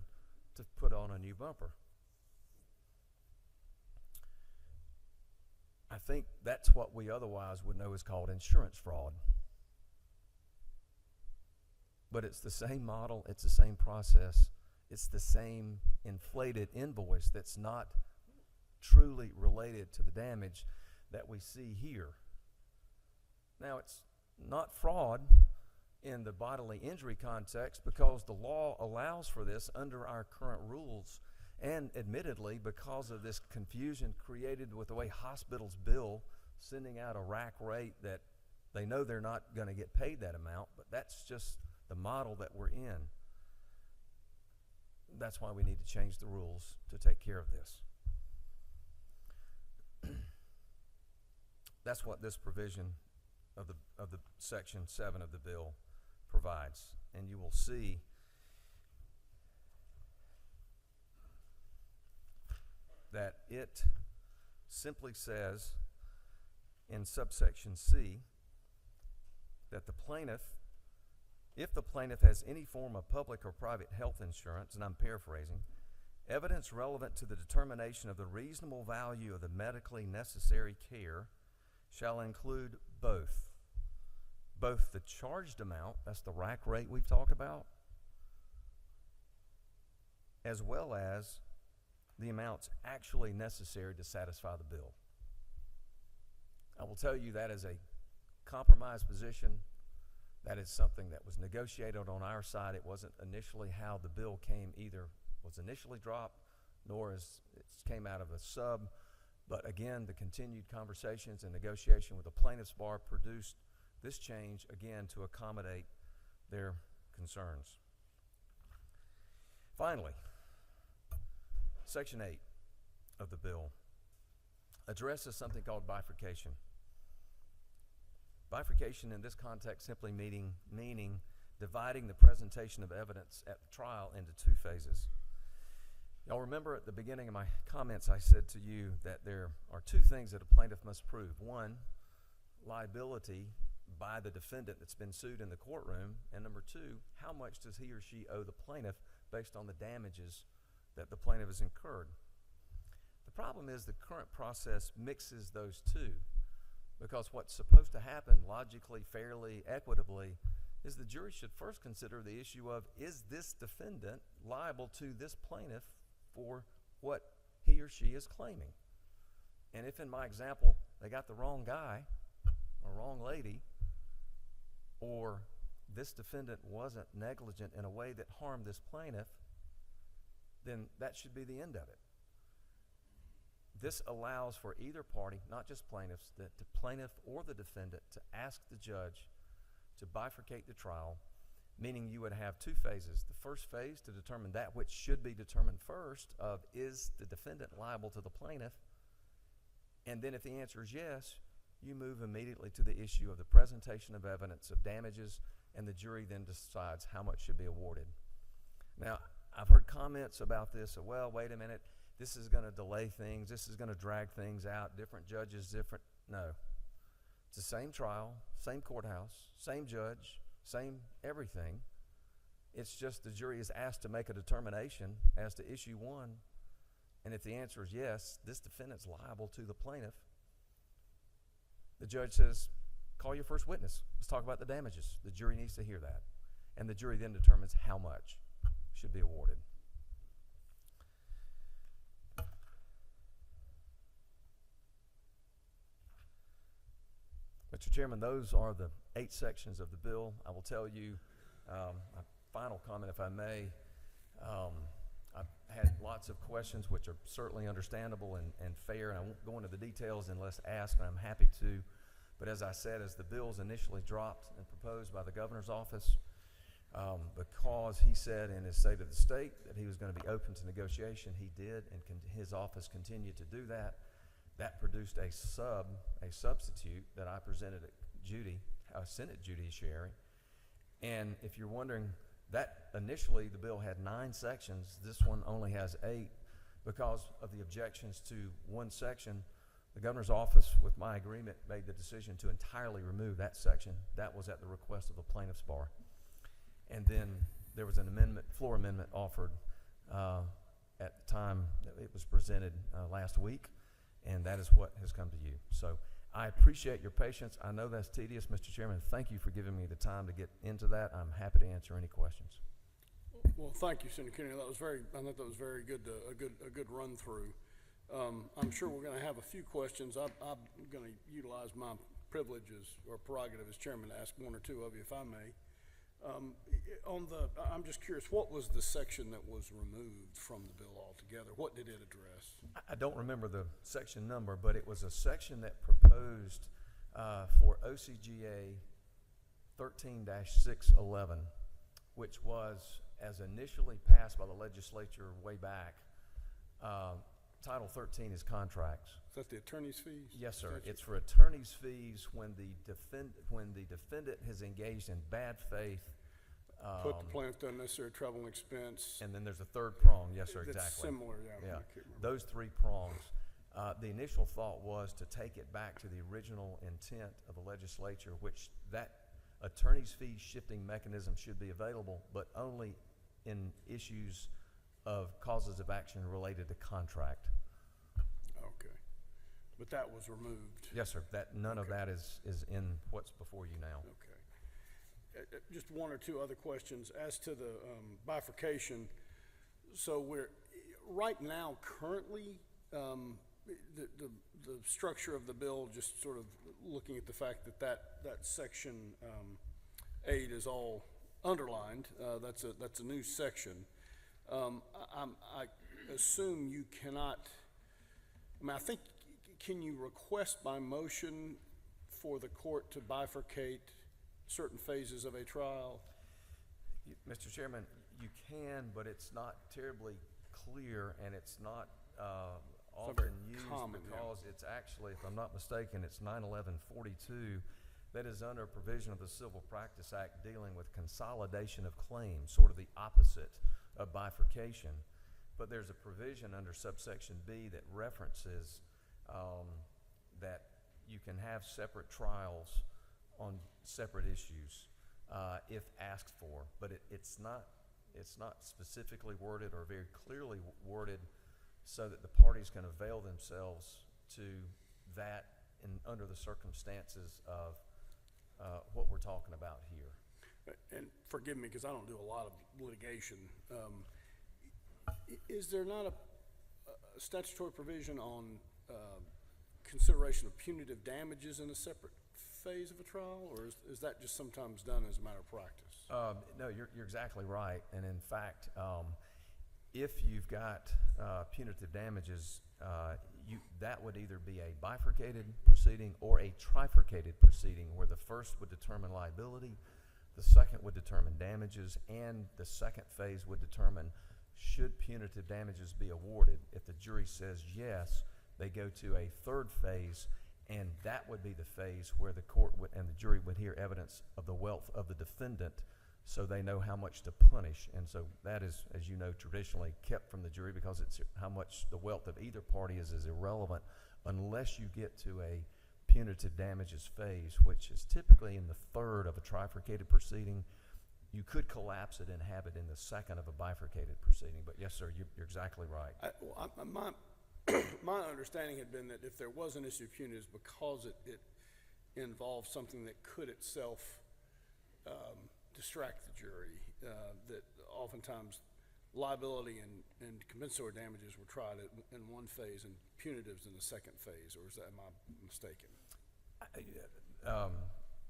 to put on a new bumper. I think that's what we otherwise would know is called insurance fraud. But it's the same model, it's the same process, it's the same inflated invoice that's not truly related to the damage that we see here. Now, it's not fraud in the bodily injury context because the law allows for this under our current rules, and admittedly because of this confusion created with the way hospitals bill, sending out a rack rate that they know they're not going to get paid that amount, but that's just the model that we're in. That's why we need to change the rules to take care of this. That's what this provision of the section 7 of the bill provides. And you will see that it simply says in subsection C that the plaintiff, if the plaintiff has any form of public or private health insurance, and I'm paraphrasing, evidence relevant to the determination of the reasonable value of the medically necessary care shall include both the charged amount, that's the rack rate we've talked about, as well as the amounts actually necessary to satisfy the bill. I will tell you that is a compromise position. That is something that was negotiated on our side. It wasn't initially how the bill was initially dropped, nor as it came out of a sub. But again, the continued conversations and negotiation with the plaintiff's bar produced this change, again, to accommodate their concerns. Finally, Section 8 of the bill addresses something called bifurcation. Bifurcation in this context simply meaning dividing the presentation of evidence at the trial into two phases. Y'all remember at the beginning of my comments I said to you that there are two things that a plaintiff must prove. One, liability by the defendant that's been sued in the courtroom, and number two, how much does he or she owe the plaintiff based on the damages that the plaintiff has incurred. The problem is the current process mixes those two, because what's supposed to happen logically, fairly, equitably is the jury should first consider the issue of, is this defendant liable to this plaintiff for what he or she is claiming? And if in my example they got the wrong guy or wrong lady, or this defendant wasn't negligent in a way that harmed this plaintiff, then that should be the end of it. This allows for either party, not just plaintiffs, the plaintiff or the defendant, to ask the judge to bifurcate the trial, meaning you would have two phases. The first phase to determine that which should be determined first of, is the defendant liable to the plaintiff? And then if the answer is yes, you move immediately to the issue of the presentation of evidence of damages, and the jury then decides how much should be awarded. Now, I've heard comments about this, well, wait a minute, this is going to delay things, this is going to drag things out, different judges, different. No. It's the same trial, same courthouse, same judge, same everything. It's just the jury is asked to make a determination as to issue one, and if the answer is yes, this defendant's liable to the plaintiff, the judge says, call your first witness. Let's talk about the damages. The jury needs to hear that. And the jury then determines how much should be awarded. Mr. Chairman, those are the 8 sections of the bill. I will tell you, a final comment if I may. I've had lots of questions which are certainly understandable and fair, and I won't go into the details unless asked, and I'm happy to. But as I said, as the bills initially dropped and proposed by the governor's office, because he said in his State of the State that he was going to be open to negotiation, he did, and his office continued to do that. that produced a substitute that I presented at Senate Judiciary. And if you're wondering, that initially the bill had 9 sections. This one only has 8 because of the objections to one section. The governor's office, with my agreement, made the decision to entirely remove that section. That was at the request of the plaintiff's bar. And then there was an floor amendment offered at the time that it was presented last week, and that is what has come to you. So I appreciate your patience. I know that's tedious, Mr. Chairman. Thank you for giving me the time to get into that. I'm happy to answer any questions. Well, thank you, Senator Kennedy. I thought that was very good, a good run through. I'm sure we're going to have a few questions. I'm going to utilize my privileges or prerogative as chairman to ask one or two of you, if I may. I'm just curious, what was the section that was removed from the bill altogether? What did it address? I don't remember the section number, but it was a section that proposed for OCGA 13-611, which was, as initially passed by the legislature way back, Title 13 is contracts. Is that the attorney's fees? Yes, sir. Statute? It's for attorney's fees when the defendant has engaged in bad faith. Put the plaintiff to unnecessary trouble and expense. And then there's a third prong. Yes, sir, That's exactly. similar, yeah. Yeah, I can't remember. those 3 prongs. The initial thought was to take it back to the original intent of the legislature, which that attorney's fee shifting mechanism should be available, but only in issues of causes of action related to contract. Okay. But that was removed. Yes, sir. None of Okay. that is in what's before you now. Okay. Just one or two other questions as to the bifurcation. So we're right now currently the structure of the bill, just sort of looking at the fact that section 8 is all underlined. That's a new section. I assume you cannot. I think, can you request by motion for the court to bifurcate certain phases of a trial? Mr. Chairman, you can, but it's not terribly clear, and it's not often used common, because it's actually, if I'm not mistaken, it's 91142 that is under a provision of the Civil Practice Act dealing with consolidation of claims, sort of the opposite of bifurcation. But there's a provision under subsection B that references that you can have separate trials on separate issues if asked for, but it's not specifically worded or very clearly worded so that the parties can avail themselves to that under the circumstances of what we're talking about here. And forgive me because I don't do a lot of litigation. Is there not a statutory provision on consideration of punitive damages in a separate phase of a trial, or is that just sometimes done as a matter of practice? No, you're exactly right. And in fact, if you've got punitive damages, that would either be a bifurcated proceeding or a trifurcated proceeding, where the first would determine liability, the second would determine damages, and the second phase would determine should punitive damages be awarded. If the jury says yes, they go to a third phase, and that would be the phase where the court and the jury would hear evidence of the wealth of the defendant, so they know how much to punish. And so that is, as you know, traditionally kept from the jury because it's how much the wealth of either party is irrelevant unless you get to a punitive damages phase, which is typically in the third of a trifurcated proceeding. You could collapse it and have it in the second of a bifurcated proceeding. But yes, sir, you're exactly right. My understanding had been that if there was an issue of punitives, because it involved something that could itself distract the jury, that oftentimes liability and compensatory damages were tried in one phase and punitives in the second phase, or am I mistaken?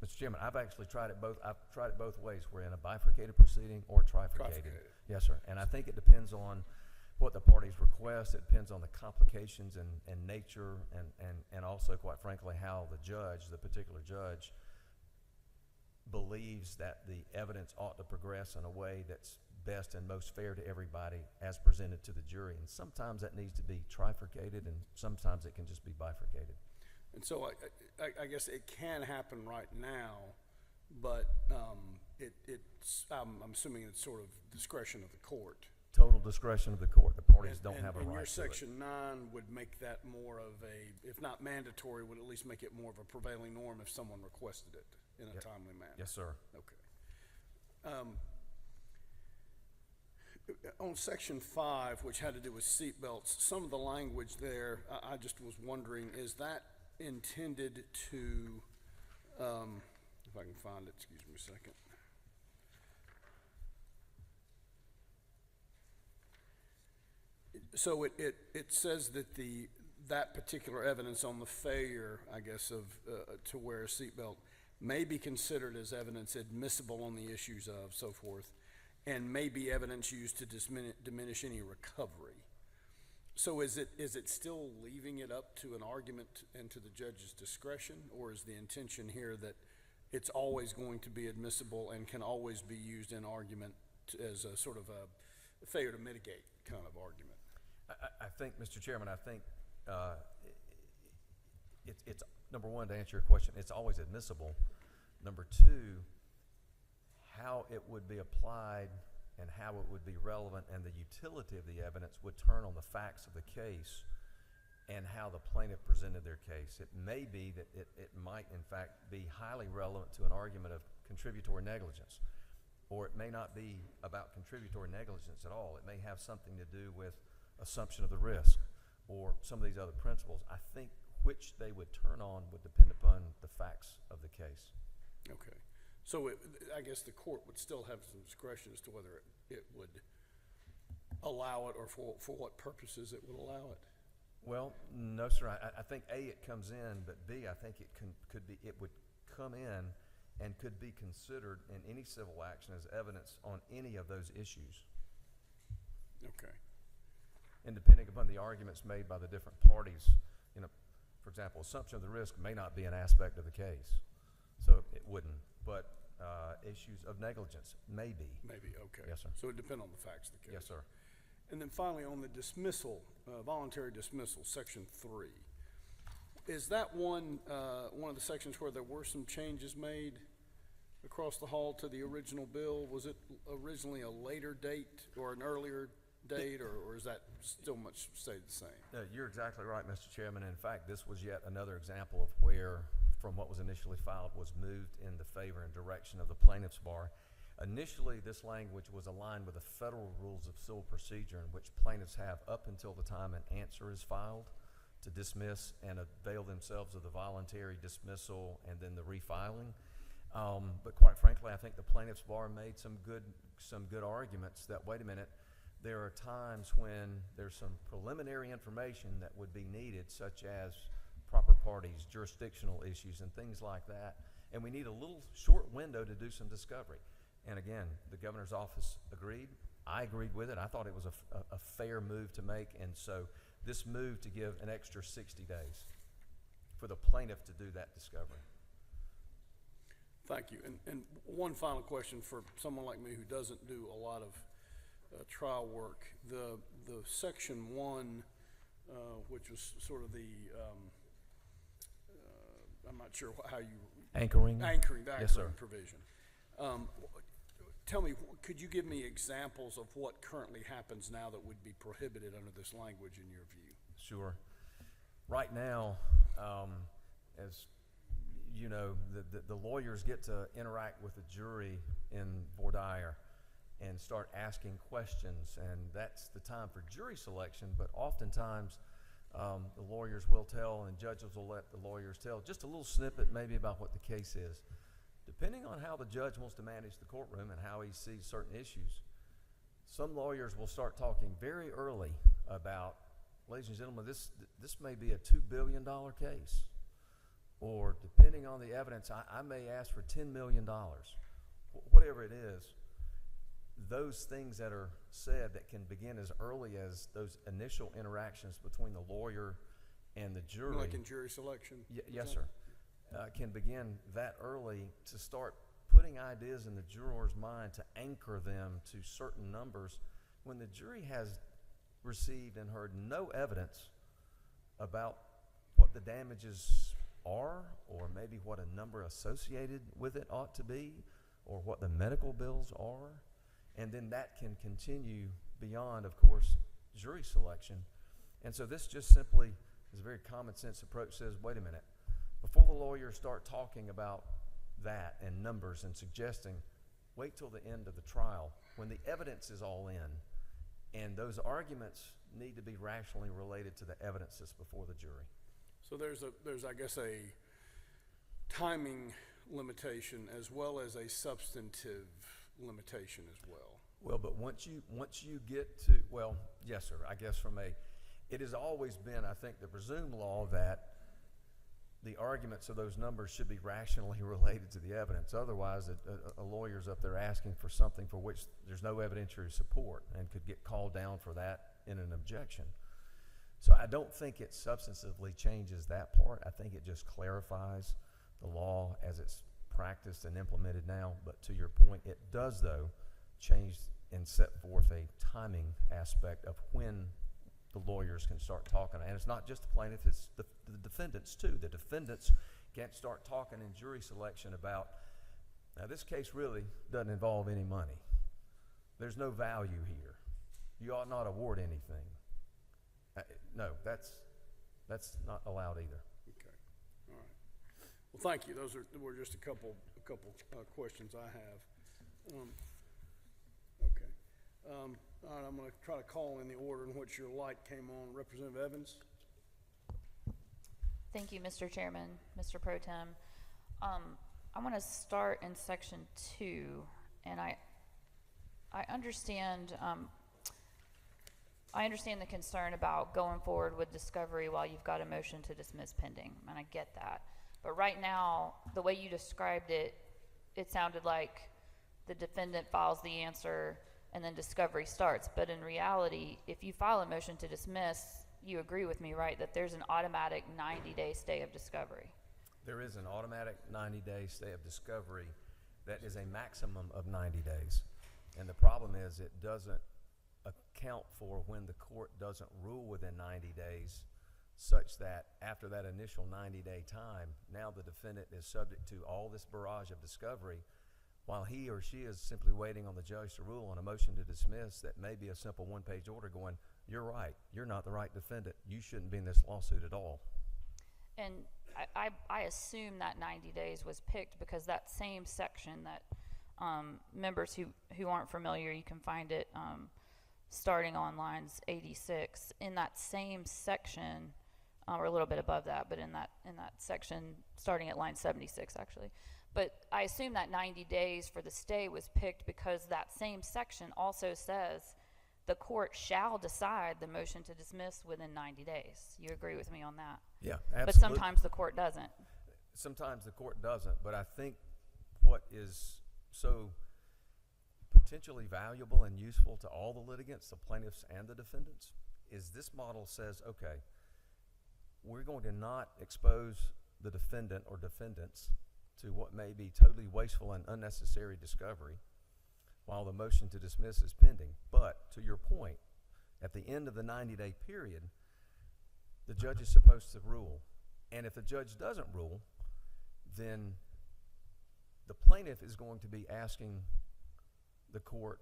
Mr. Chairman, I've actually tried it both. I've tried it both ways. We're in a bifurcated proceeding or trifurcated. Yes, sir. And I think it depends on what the parties request. It depends on the complications and nature and also, quite frankly, how the particular judge, believes that the evidence ought to progress in a way that's best and most fair to everybody as presented to the jury. And sometimes that needs to be trifurcated, and sometimes it can just be bifurcated. And so I guess it can happen right now, but I'm assuming it's sort of discretion of the court. Total discretion of the court. The parties don't have a And right your to it. section 9 would make that more of a, if not mandatory, would at least make it more of a prevailing norm if someone requested it in a Yep. timely manner. Yes, sir. Okay. On section 5, which had to do with seatbelts, some of the language there, I just was wondering, is that intended to, if I can find it, excuse me a second. So it says that that particular evidence on the failure, I guess, of to wear a seatbelt may be considered as evidence admissible on the issues of so forth, and may be evidence used to diminish any recovery. So is it still leaving it up to an argument and to the judge's discretion, or is the intention here that it's always going to be admissible and can always be used in argument as a sort of a failure to mitigate kind of argument? I think, Mr. Chairman, I think it's number one, to answer your question, it's always admissible. Number two, how it would be applied and how it would be relevant and the utility of the evidence would turn on the facts of the case and how the plaintiff presented their case. It may be that it might, in fact, be highly relevant to an argument of contributory negligence, or it may not be about contributory negligence at all. It may have something to do with assumption of the risk or some of these other principles. I think which they would turn on would depend upon the facts of the case. Okay. So I guess the court would still have some discretion as to whether it would allow it or for what purposes it would allow it. Well, no, sir. I think A, it comes in, but B, I think it would come in and could be considered in any civil action as evidence on any of those issues. Okay. And depending upon the arguments made by the different parties, for example, assumption of the risk may not be an aspect of the case, so it wouldn't. But issues of negligence may be. Maybe, okay. Yes, sir. So it depends on the facts of the case. Yes, sir. And then finally, on the dismissal, voluntary dismissal, section 3, is that one of the sections where there were some changes made across the hall to the original bill? Was it originally a later date or an earlier date, or is that still much stayed the same? You're exactly right, Mr. Chairman. In fact, this was yet another example of where, from what was initially filed, was moved in the favor and direction of the plaintiff's bar. Initially, this language was aligned with the federal rules of civil procedure, in which plaintiffs have up until the time an answer is filed to dismiss and avail themselves of the voluntary dismissal and then the refiling. But quite frankly, I think the plaintiff's bar made some good arguments that, wait a minute, there are times when there's some preliminary information that would be needed, such as proper parties, jurisdictional issues, and things like that. And we need a little short window to do some discovery. And again, the governor's office agreed. I agreed with it. I thought it was a fair move to make. And so this move to give an extra 60 days for the plaintiff to do that discovery. Thank you. And one final question for someone like me who doesn't do a lot of trial work. The section 1, which was sort of the, I'm not sure how you... Anchoring? The anchoring Yes, sir. provision. Tell me, could you give me examples of what currently happens now that would be prohibited under this language in your view? Sure. Right now, as you know, the lawyers get to interact with the jury in voir dire and start asking questions, and that's the time for jury selection. But oftentimes, the lawyers will tell, and judges will let the lawyers tell just a little snippet maybe about what the case is. Depending on how the judge wants to manage the courtroom and how he sees certain issues, some lawyers will start talking very early about, ladies and gentlemen, this may be a $2 billion case. Or depending on the evidence, I may ask for $10 million. Whatever it is, those things that are said that can begin as early as those initial interactions between the lawyer and the jury. Like in jury selection? Yes, sir. Can begin that early to start putting ideas in the juror's mind to anchor them to certain numbers when the jury has received and heard no evidence about what the damages are, or maybe what a number associated with it ought to be, or what the medical bills are. And then that can continue beyond, of course, jury selection. And so this just simply is a very common sense approach. Says, wait a minute, before the lawyers start talking about that and numbers and suggesting, wait till the end of the trial when the evidence is all in, and those arguments need to be rationally related to the evidence that's before the jury. So there's I guess a timing limitation as well as a substantive limitation as well. Well, but once you get to, well, yes, sir, I guess it has always been, I think, the presumed law that the arguments of those numbers should be rationally related to the evidence. Otherwise, a lawyer's up there asking for something for which there's no evidentiary support and could get called down for that in an objection. So I don't think it substantively changes that part. I think it just clarifies the law as it's practiced and implemented now. But to your point, it does, though, change and set forth a timing aspect of when the lawyers can start talking. And it's not just the plaintiff, it's the defendants too. The defendants can't start talking in jury selection about, now this case really doesn't involve any money. There's no value here. You ought not award anything. No, that's not allowed either. Okay, all right. Well, thank you. Those were just a couple questions I have. Okay. All right, I'm going to try to call in the order in which your light came on. Representative Evans. Thank you, Mr. Chairman, Mr. Pro Tem. I want to start in section 2, and I understand the concern about going forward with discovery while you've got a motion to dismiss pending, and I get that. But right now, the way you described it, it sounded like the defendant files the answer and then discovery starts. But in reality, if you file a motion to dismiss, you agree with me, right, that there's an automatic 90-day stay of discovery? There is an automatic 90-day stay of discovery that is a maximum of 90 days. And the problem is it doesn't account for when the court doesn't rule within 90 days, such that after that initial 90-day time, now the defendant is subject to all this barrage of discovery while he or she is simply waiting on the judge to rule on a motion to dismiss that may be a simple one-page order going, you're right, you're not the right defendant, you shouldn't be in this lawsuit at all. And I assume that 90 days was picked because that same section that members who aren't familiar, you can find it starting on lines 86. In that same section, or a little bit above that, but in that section starting at line 76 actually. But I assume that 90 days for the stay was picked because that same section also says the court shall decide the motion to dismiss within 90 days. You agree with me on that? Yeah, absolutely. But sometimes the court doesn't. Sometimes the court doesn't, but I think what is so potentially valuable and useful to all the litigants, the plaintiffs and the defendants, is this model says, okay, we're going to not expose the defendant or defendants to what may be totally wasteful and unnecessary discovery while the motion to dismiss is pending. But to your point, at the end of the 90-day period, the judge is supposed to rule. And if the judge doesn't rule, then the plaintiff is going to be asking the court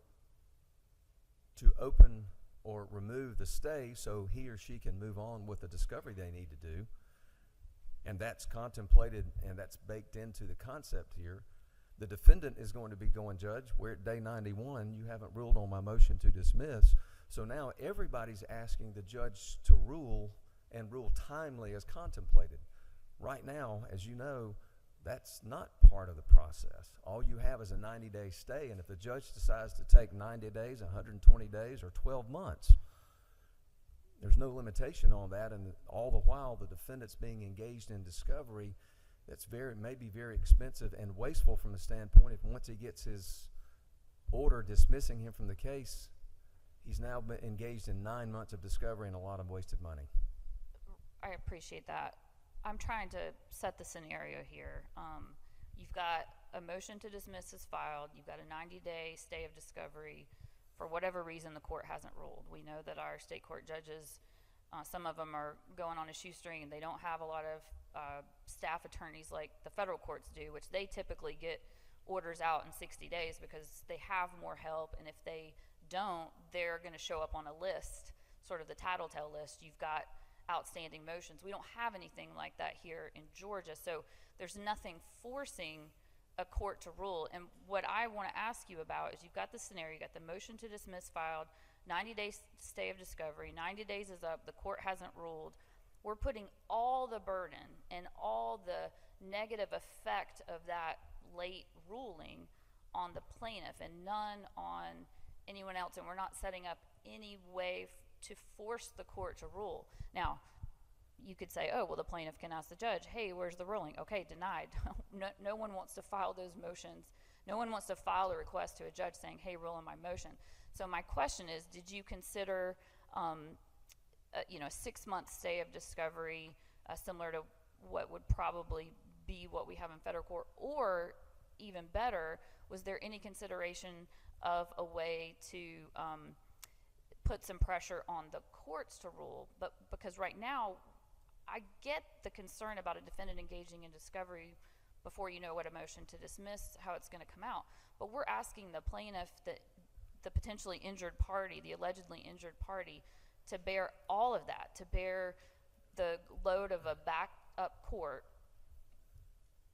to open or remove the stay so he or she can move on with the discovery they need to do. And that's contemplated and that's baked into the concept here. The defendant is going to be going, Judge, we're at day 91, you haven't ruled on my motion to dismiss. So now everybody's asking the judge to rule and rule timely as contemplated. Right now, as you know, that's not part of the process. All you have is a 90-day stay, and if the judge decides to take 90 days, 120 days, or 12 months, there's no limitation on that, and all the while the defendant's being engaged in discovery that's maybe very expensive and wasteful from the standpoint if once he gets his order dismissing him from the case, he's now been engaged in 9 months of discovery and a lot of wasted money. I appreciate that. I'm trying to set the scenario here. You've got a motion to dismiss is filed, you've got a 90-day stay of discovery. For whatever reason, the court hasn't ruled. We know that our state court judges, some of them are going on a shoestring, and they don't have a lot of staff attorneys like the federal courts do, which they typically get orders out in 60 days because they have more help, and if they don't, they're going to show up on a list, sort of the tattletale list. You've got outstanding motions. We don't have anything like that here in Georgia, so there's nothing forcing a court to rule. And what I want to ask you about is, you've got the scenario, you got the motion to dismiss filed, 90-day stay of discovery, 90 days is up, the court hasn't ruled. We're putting all the burden and all the negative effect of that late ruling on the plaintiff and none on anyone else, and we're not setting up any way to force the court to rule. Now, you could say, oh, well, the plaintiff can ask the judge, hey, where's the ruling? Okay, denied. No one wants to file those motions. No one wants to file a request to a judge saying, hey, rule on my motion. So my question is, did you consider a 6-month stay of discovery, similar to what would probably be what we have in federal court? Or even better, was there any consideration of a way to put some pressure on the courts to rule? But because right now, I get the concern about a defendant engaging in discovery before you know what a motion to dismiss, how it's going to come out. But we're asking the plaintiff, the potentially injured party, the allegedly injured party, to bear all of that, to bear the load of a back-up court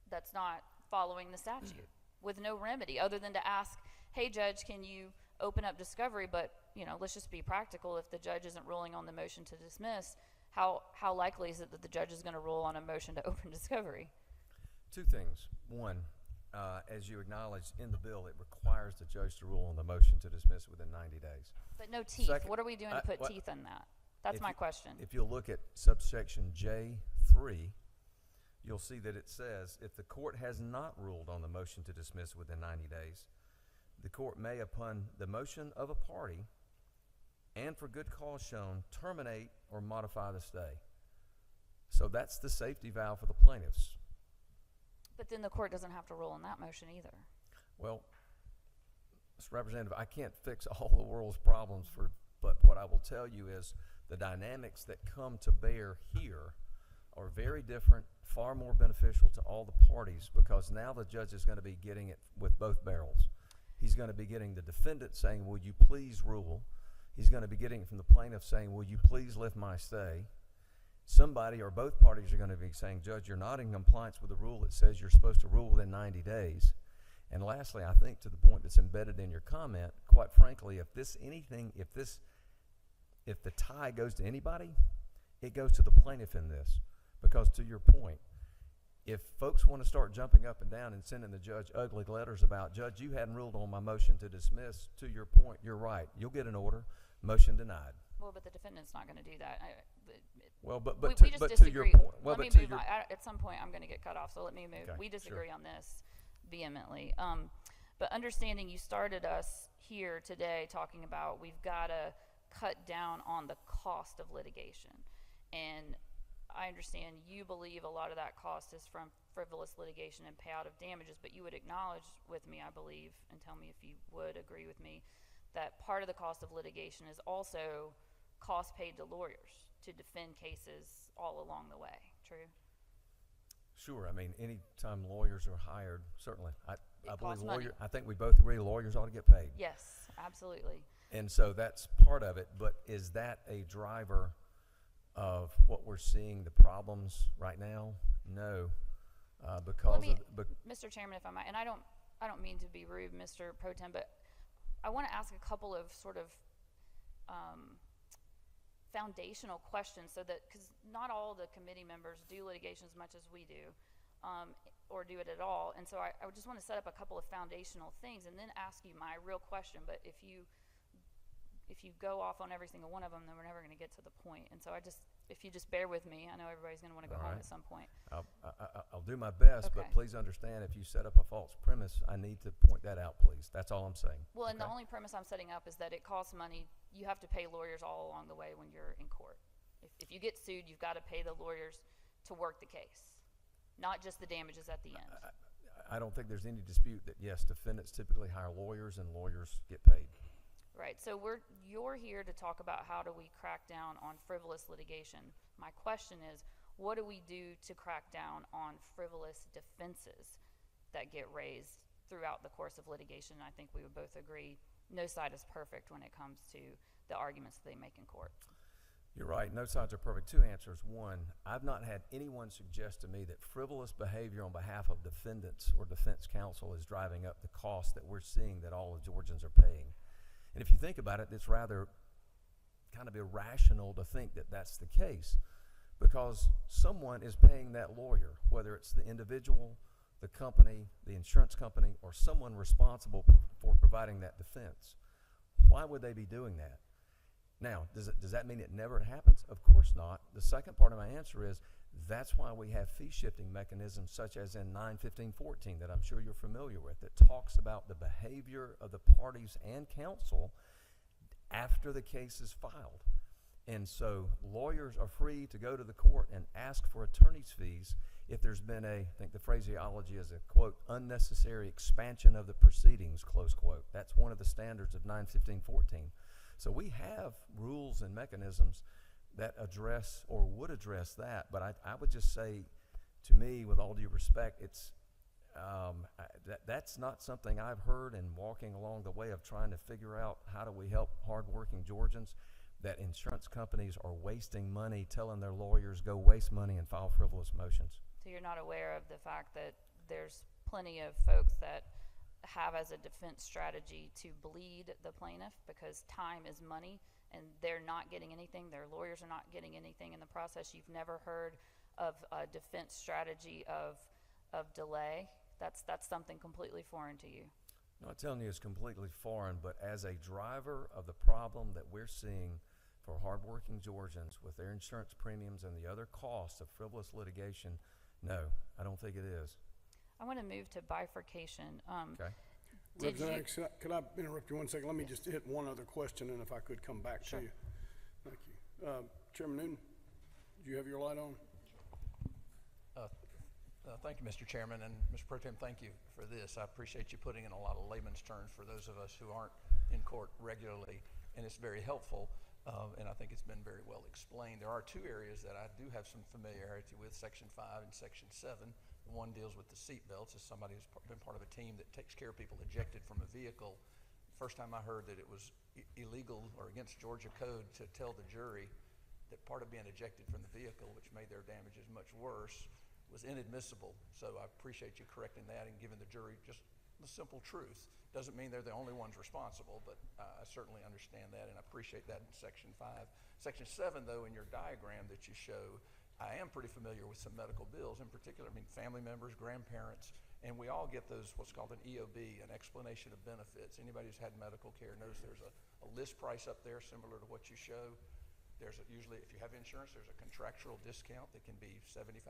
that's not following the statute with no remedy other than to ask, hey, judge, can you open up discovery? But, let's just be practical. If the judge isn't ruling on the motion to dismiss, how likely is it that the judge is going to rule on a motion to open discovery? Two things. One, as you acknowledged in the bill, it requires the judge to rule on the motion to dismiss within 90 days. But no teeth. Second, what are we doing to put teeth in that? That's my question. If you'll look at subsection J3, you'll see that it says, if the court has not ruled on the motion to dismiss within 90 days, the court may, upon the motion of a party and for good cause shown, terminate or modify the stay. So that's the safety valve for the plaintiffs. But then the court doesn't have to rule on that motion either. Well, Mr. Representative, I can't fix all the world's problems, but what I will tell you is the dynamics that come to bear here are very different, far more beneficial to all the parties, because now the judge is going to be getting it with both barrels. He's going to be getting the defendant saying, will you please rule? He's going to be getting it from the plaintiff saying, will you please lift my stay? Somebody or both parties are going to be saying, judge, you're not in compliance with the rule that says you're supposed to rule within 90 days. And lastly, I think to the point that's embedded in your comment, quite frankly, if the tie goes to anybody, it goes to the plaintiff in this. Because to your point, if folks want to start jumping up and down and sending the judge ugly letters about, judge, you hadn't ruled on my motion to dismiss, to your point, you're right. You'll get an order, motion denied. Well, but the defendant's not going to do that. We just to your point. Let me move on. At some point, I'm going to get cut off, so let me move. Okay, we disagree sure. on this vehemently. But understanding you started us here today talking about we've got to cut down on the cost of litigation. And I understand you believe a lot of that cost is from frivolous litigation and payout of damages, but you would acknowledge with me, I believe, and tell me if you would agree with me, that part of the cost of litigation is also costs paid to lawyers to defend cases all along the way. True? Sure. I mean, anytime lawyers are hired, certainly. I costs believe money. I think we both agree lawyers ought to get paid. Yes, absolutely. And so that's part of it. But is that a driver of what we're seeing, the problems right now? No, because Mr. Chairman, if I might, and I don't mean to be rude, Mr. Pro Tem, but I want to ask a couple of sort of foundational questions, so that, because not all the committee members do litigation as much as we do, or do it at all, and so I just want to set up a couple of foundational things and then ask you my real question. But if you go off on every single one of them, then we're never going to get to the point. And so if you just bear with me, I know everybody's going to want to go home at some point. I'll do my best, Okay. but please understand, if you set up a false premise, I need to point that out, please. That's all I'm saying. Well, and Okay? the only premise I'm setting up is that it costs money. You have to pay lawyers all along the way when you're in court. If you get sued, you've got to pay the lawyers to work the case, not just the damages at the end. I don't think there's any dispute that, yes, defendants typically hire lawyers and lawyers get paid. Right, so you're here to talk about how do we crack down on frivolous litigation. My question is, what do we do to crack down on frivolous defenses that get raised throughout the course of litigation? I think we would both agree no side is perfect when it comes to the arguments that they make in court. You're right, no sides are perfect. Two answers. One, I've not had anyone suggest to me that frivolous behavior on behalf of defendants or defense counsel is driving up the cost that we're seeing that all of Georgians are paying. And if you think about it, it's rather kind of irrational to think that that's the case, because someone is paying that lawyer, whether it's the individual, the company, the insurance company, or someone responsible for providing that defense. Why would they be doing that? Now, does that mean it never happens? Of course not. The second part of my answer is that's why we have fee shifting mechanisms such as in 91514 that I'm sure you're familiar with, that talks about the behavior of the parties and counsel after the case is filed. And so lawyers are free to go to the court and ask for attorney's fees if there's been I think the phraseology is a, quote, unnecessary expansion of the proceedings, close quote. That's one of the standards of 91514. So we have rules and mechanisms that address or would address that, but I would just say, to me, with all due respect, it's that's not something I've heard in walking along the way of trying to figure out how do we help hardworking Georgians, that insurance companies are wasting money telling their lawyers go waste money and file frivolous motions. So you're not aware of the fact that there's plenty of folks that have as a defense strategy to bleed the plaintiff because time is money and they're not getting anything, their lawyers are not getting anything in the process. You've never heard of a defense strategy of delay. That's something completely foreign to you. I'm not telling you it's completely foreign, but as a driver of the problem that we're seeing for hardworking Georgians with their insurance premiums and the other costs of frivolous litigation, no, I don't think it is. I want to move to bifurcation. Okay. Representative, could I interrupt you 1 second? Let me just hit one other question, and if I could come back to you. Thank you. Chairman Newton, do you have your light on? Thank you, Mr. Chairman, and Mr. Pro Tem, thank you for this. I appreciate you putting in a lot of layman's terms for those of us who aren't in court regularly, and it's very helpful, and I think it's been very well explained. There are two areas that I do have some familiarity with, Section 5 and Section 7. One deals with the seat belts. As somebody who's been part of a team that takes care of people ejected from a vehicle, first time I heard that it was illegal or against Georgia code to tell the jury that part of being ejected from the vehicle, which made their damages much worse, was inadmissible. So I appreciate you correcting that and giving the jury just the simple truth. Doesn't mean they're the only ones responsible, but I certainly understand that and I appreciate that in Section 5. Section 7, though, in your diagram that you show, I am pretty familiar with some medical bills. In particular, I mean, family members, grandparents, and we all get those, what's called an EOB, an explanation of benefits. Anybody who's had medical care knows there's a list price up there similar to what you show. There's usually, if you have insurance, there's a contractual discount that can be 75,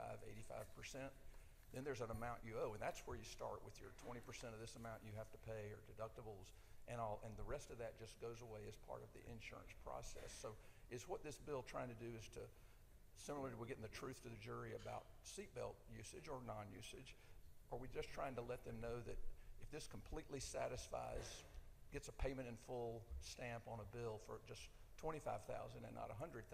85%. Then there's an amount you owe, and that's where you start with your 20% of this amount you have to pay, or deductibles, and the rest of that just goes away as part of the insurance process. So is what this bill trying to do is to, similar to we're getting the truth to the jury about seatbelt usage or non-usage, are we just trying to let them know that if this completely satisfies, gets a payment in full stamp on a bill for just $25,000 and not $100,000,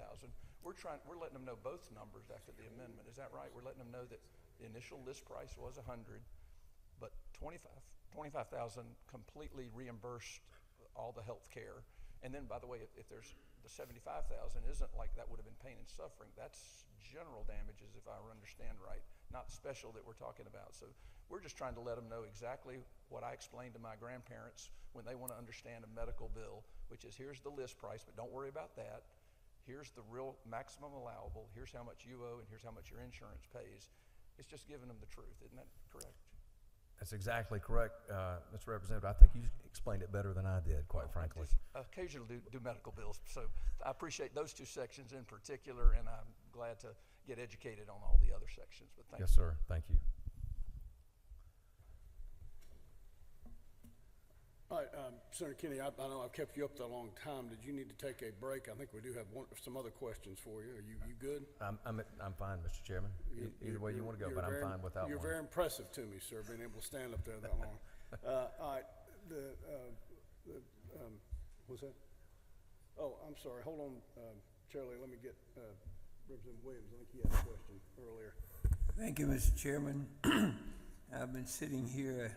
we're letting them know both numbers after the amendment. Is that right? We're letting them know that the initial list price was $100, but $25,000 completely reimbursed all the health care. And then, by the way, if there's the $75,000 isn't like that would have been pain and suffering. That's general damages, if I understand right, not special that we're talking about. So we're just trying to let them know exactly what I explained to my grandparents when they want to understand a medical bill, which is here's the list price, but don't worry about that. Here's the real maximum allowable. Here's how much you owe, and here's how much your insurance pays. It's just giving them the truth. Isn't that correct? That's exactly correct, Mr. Representative. I think you explained it better than I did, quite frankly. I occasionally do medical bills, so I appreciate those two sections in particular, and I'm glad to get educated on all the other sections. But thank you. Yes, sir. Thank you. All right, Senator Kenny, I know I've kept you up that long time. Did you need to take a break? I think we do have some other questions for you. Are you good? I'm fine, Mr. Chairman. Either way you want to go, but I'm fine without one. You're very impressive to me, sir, being able to stand up there that long. All right, what's that? Oh, I'm sorry. Hold on, Charlie. Let me get Representative Williams. I think he had a question earlier. Thank you, Mr. Chairman. I've been sitting here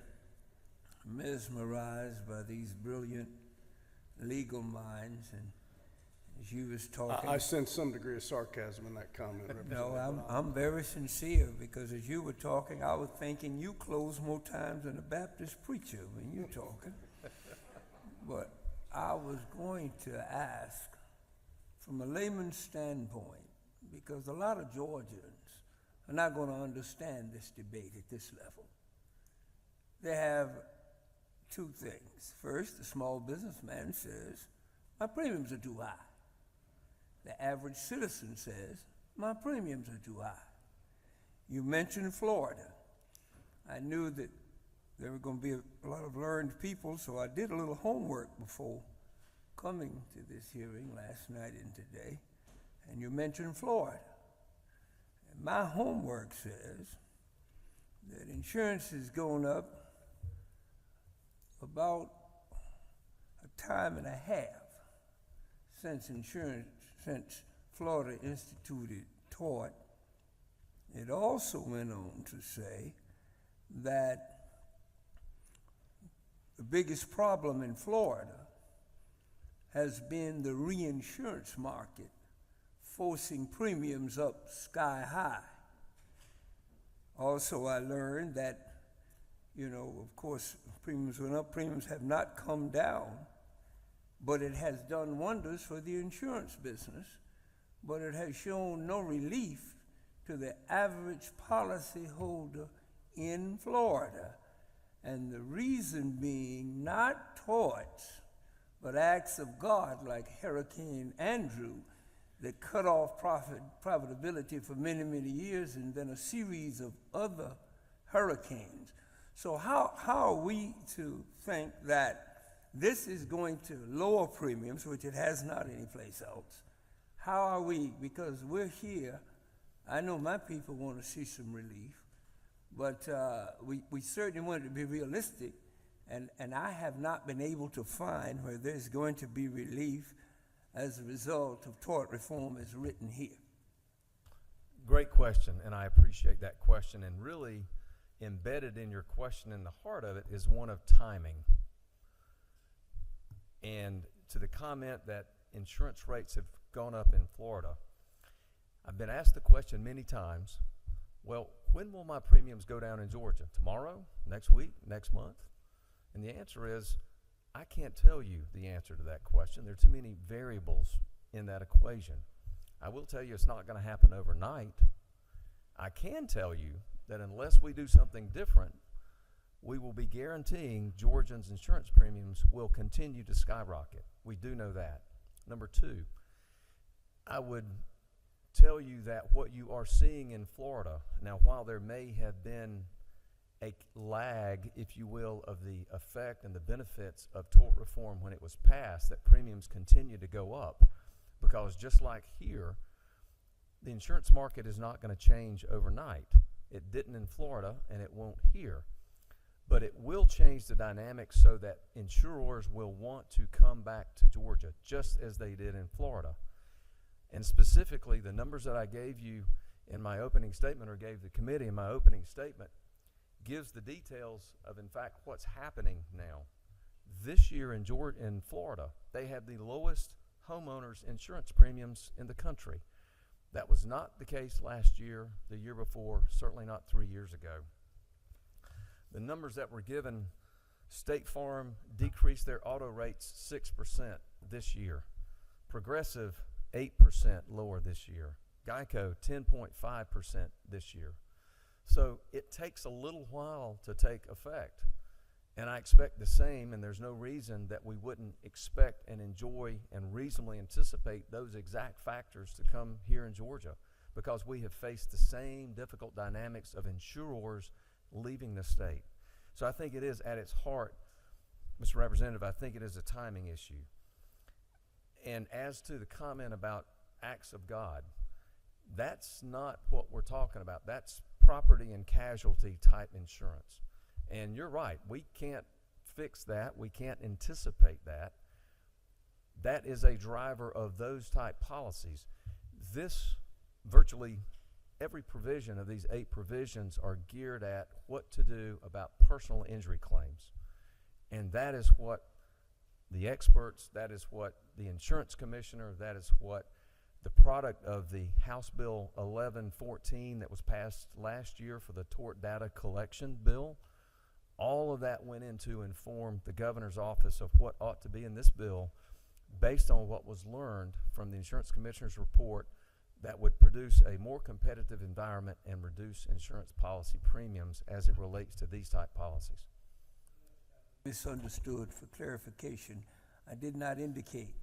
mesmerized by these brilliant legal minds, and as you was talking, I sense some degree of sarcasm in that comment, Representative. no, I'm very sincere, because as you were talking, I was thinking you close more times than a Baptist preacher when you're talking. But I was going to ask, from a layman's standpoint, because a lot of Georgians are not going to understand this debate at this level. They have two things. First, the small businessman says, my premiums are too high. The average citizen says, my premiums are too high. You mentioned Florida. I knew that there were going to be a lot of learned people, so I did a little homework before coming to this hearing last night and today. And you mentioned Florida. And my homework says that insurance has gone up about a time and a half since Florida instituted tort. It also went on to say that the biggest problem in Florida has been the reinsurance market forcing premiums up sky high. Also, I learned that, of course, premiums went up, premiums have not come down, but it has done wonders for the insurance business, but it has shown no relief to the average policyholder in Florida. And the reason being not torts, but acts of God like Hurricane Andrew that cut off profitability for many, many years, and then a series of other hurricanes. So how are we to think that this is going to lower premiums, which it has not anyplace else? How are we, because we're here, I know my people want to see some relief, but we certainly want it to be realistic, and I have not been able to find where there's going to be relief as a result of tort reform as written here. Great question, and I appreciate that question. And really, embedded in your question, in the heart of it, is one of timing. And to the comment that insurance rates have gone up in Florida, I've been asked the question many times, well, when will my premiums go down in Georgia? Tomorrow? Next week? Next month? And the answer is, I can't tell you the answer to that question. There are too many variables in that equation. I will tell you it's not going to happen overnight. I can tell you that unless we do something different, we will be guaranteeing Georgians' insurance premiums will continue to skyrocket. We do know that. Number two, I would tell you that what you are seeing in Florida, now while there may have been a lag, if you will, of the effect and the benefits of tort reform when it was passed, that premiums continue to go up, because just like here, the insurance market is not going to change overnight. It didn't in Florida, and it won't here. But it will change the dynamics so that insurers will want to come back to Georgia, just as they did in Florida. And specifically, the numbers that I gave you in my opening statement, or gave the committee in my opening statement, gives the details of, in fact, what's happening now. This year in Florida, they have the lowest homeowners insurance premiums in the country. That was not the case last year, the year before, certainly not 3 years ago. The numbers that were given, State Farm decreased their auto rates 6% this year. Progressive, 8% lower this year. Geico, 10.5% this year. So it takes a little while to take effect. And I expect the same, and there's no reason that we wouldn't expect and enjoy and reasonably anticipate those exact factors to come here in Georgia, because we have faced the same difficult dynamics of insurers leaving the state. So I think it is at its heart Mr. Representative, I think it is a timing issue. And as to the comment about acts of God, that's not what we're talking about. That's property and casualty type insurance. And you're right, we can't fix that. We can't anticipate that. That is a driver of those type policies. This, virtually every provision of these 8 provisions are geared at what to do about personal injury claims. And that is what the experts, that is what the insurance commissioner, that is what the product of the House Bill 1114 that was passed last year for the tort data collection bill, all of that went in to inform the governor's office of what ought to be in this bill based on what was learned from the insurance commissioner's report that would produce a more competitive environment and reduce insurance policy premiums as it relates to these type policies. Misunderstood. For clarification, I did not indicate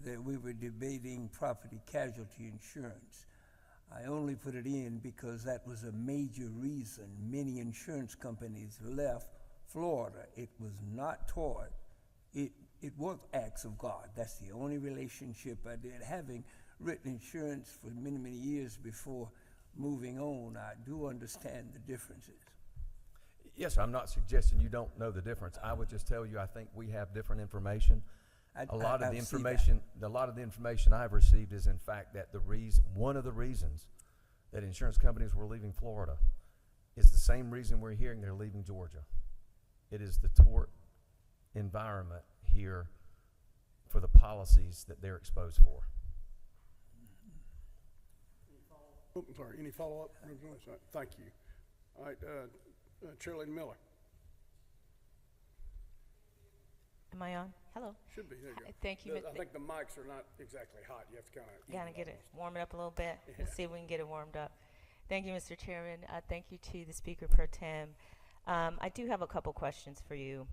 that we were debating property casualty insurance. I only put it in because that was a major reason many insurance companies left Florida. It was not toward, it was acts of God. That's the only relationship I did. Having written insurance for many, many years before moving on, I do understand the differences. Yes, I'm not suggesting you don't know the difference. I would just tell you I think we have different information. A lot of the information I've received is in fact that one of the reasons that insurance companies were leaving Florida is the same reason we're hearing they're leaving Georgia. It is the tort environment here for the policies that they're exposed for. Oh, I'm sorry, any follow-up? Thank you. All right, Chairlady Miller. Am I on? Hello. Should be, there you go. Thank you. I think the mics are not exactly hot. You have to kind of Get it, warm it up a little bit. Yeah. We'll see if we can get it warmed up. Thank you, Mr. Chairman. Thank you to the Speaker Pro Tem. I do have a couple questions for you.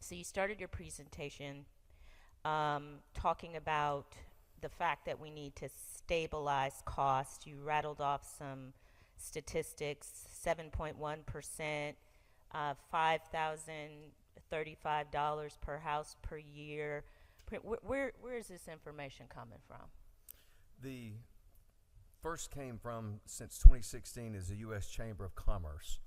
So you started your presentation talking about the fact that we need to stabilize costs. You rattled off some statistics, 7.1%, $5,035 per house per year. Where is this information coming from? The first came from, since 2016, is the U.S. Chamber of Commerce,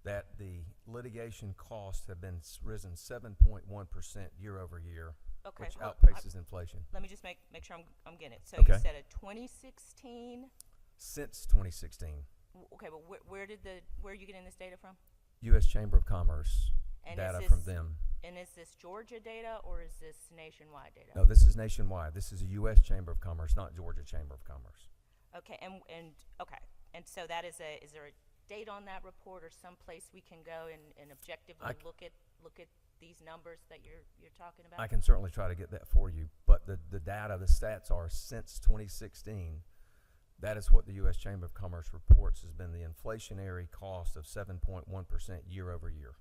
that the litigation costs have been risen 7.1% year over year, Okay, which well, outpaces inflation. Let me just make sure I'm getting it. So Okay. you said a 2016. Since 2016, Okay, but where are you getting this data from? U.S. Chamber of Commerce And data is from this- them. And is this Georgia data or is this nationwide data? No, this is nationwide. This is a U.S. Chamber of Commerce, not Georgia Chamber of Commerce. Okay, and so that is there a date on that report or some place we can go and objectively look at these numbers that you're talking about? I can certainly try to get that for you, but the data, the stats are since 2016. That is what the U.S. Chamber of Commerce reports has been the inflationary cost of 7.1% year over year.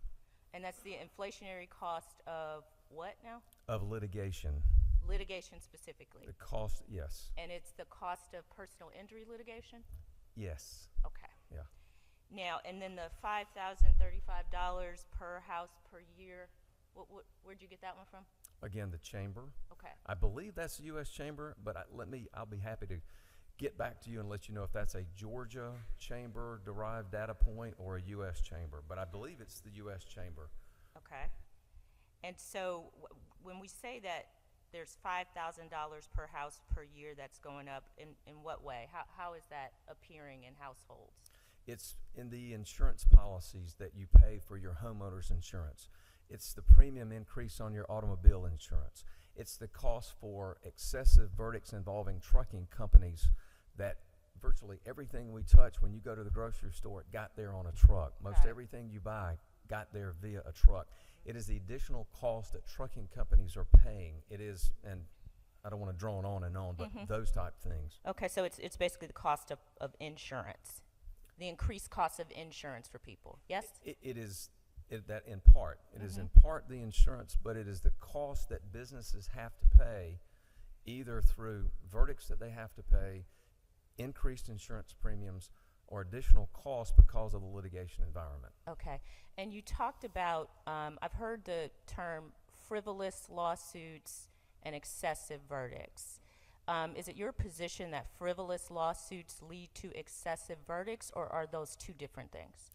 And that's the inflationary cost of what now? Of litigation. Litigation specifically. The cost, yes. And it's the cost of personal injury litigation? Yes. Okay. Yeah. Now, and then the $5,035 per house per year, where'd you get that one from? Again, the chamber. Okay. I believe that's the U.S. Chamber, but I'll be happy to get back to you and let you know if that's a Georgia Chamber derived data point or a U.S. Chamber. But I believe it's the U.S. Chamber. Okay. And so when we say that there's $5,000 per house per year that's going up, in what way? How is that appearing in households? It's in the insurance policies that you pay for your homeowner's insurance. It's the premium increase on your automobile insurance. It's the cost for excessive verdicts involving trucking companies that virtually everything we touch when you go to the grocery store, it got there on a truck. Most Right. everything you buy got there via a truck. It is the additional cost that trucking companies are paying. It is, and I don't want to drone on and on, but those type things. Okay, so it's basically the cost of insurance, the increased cost of insurance for people, yes? It is that in part. It is in part the insurance, but it is the cost that businesses have to pay either through verdicts that they have to pay, increased insurance premiums, or additional costs because of the litigation environment. Okay. And you talked about, I've heard the term frivolous lawsuits and excessive verdicts. Is it your position that frivolous lawsuits lead to excessive verdicts, or are those two different things?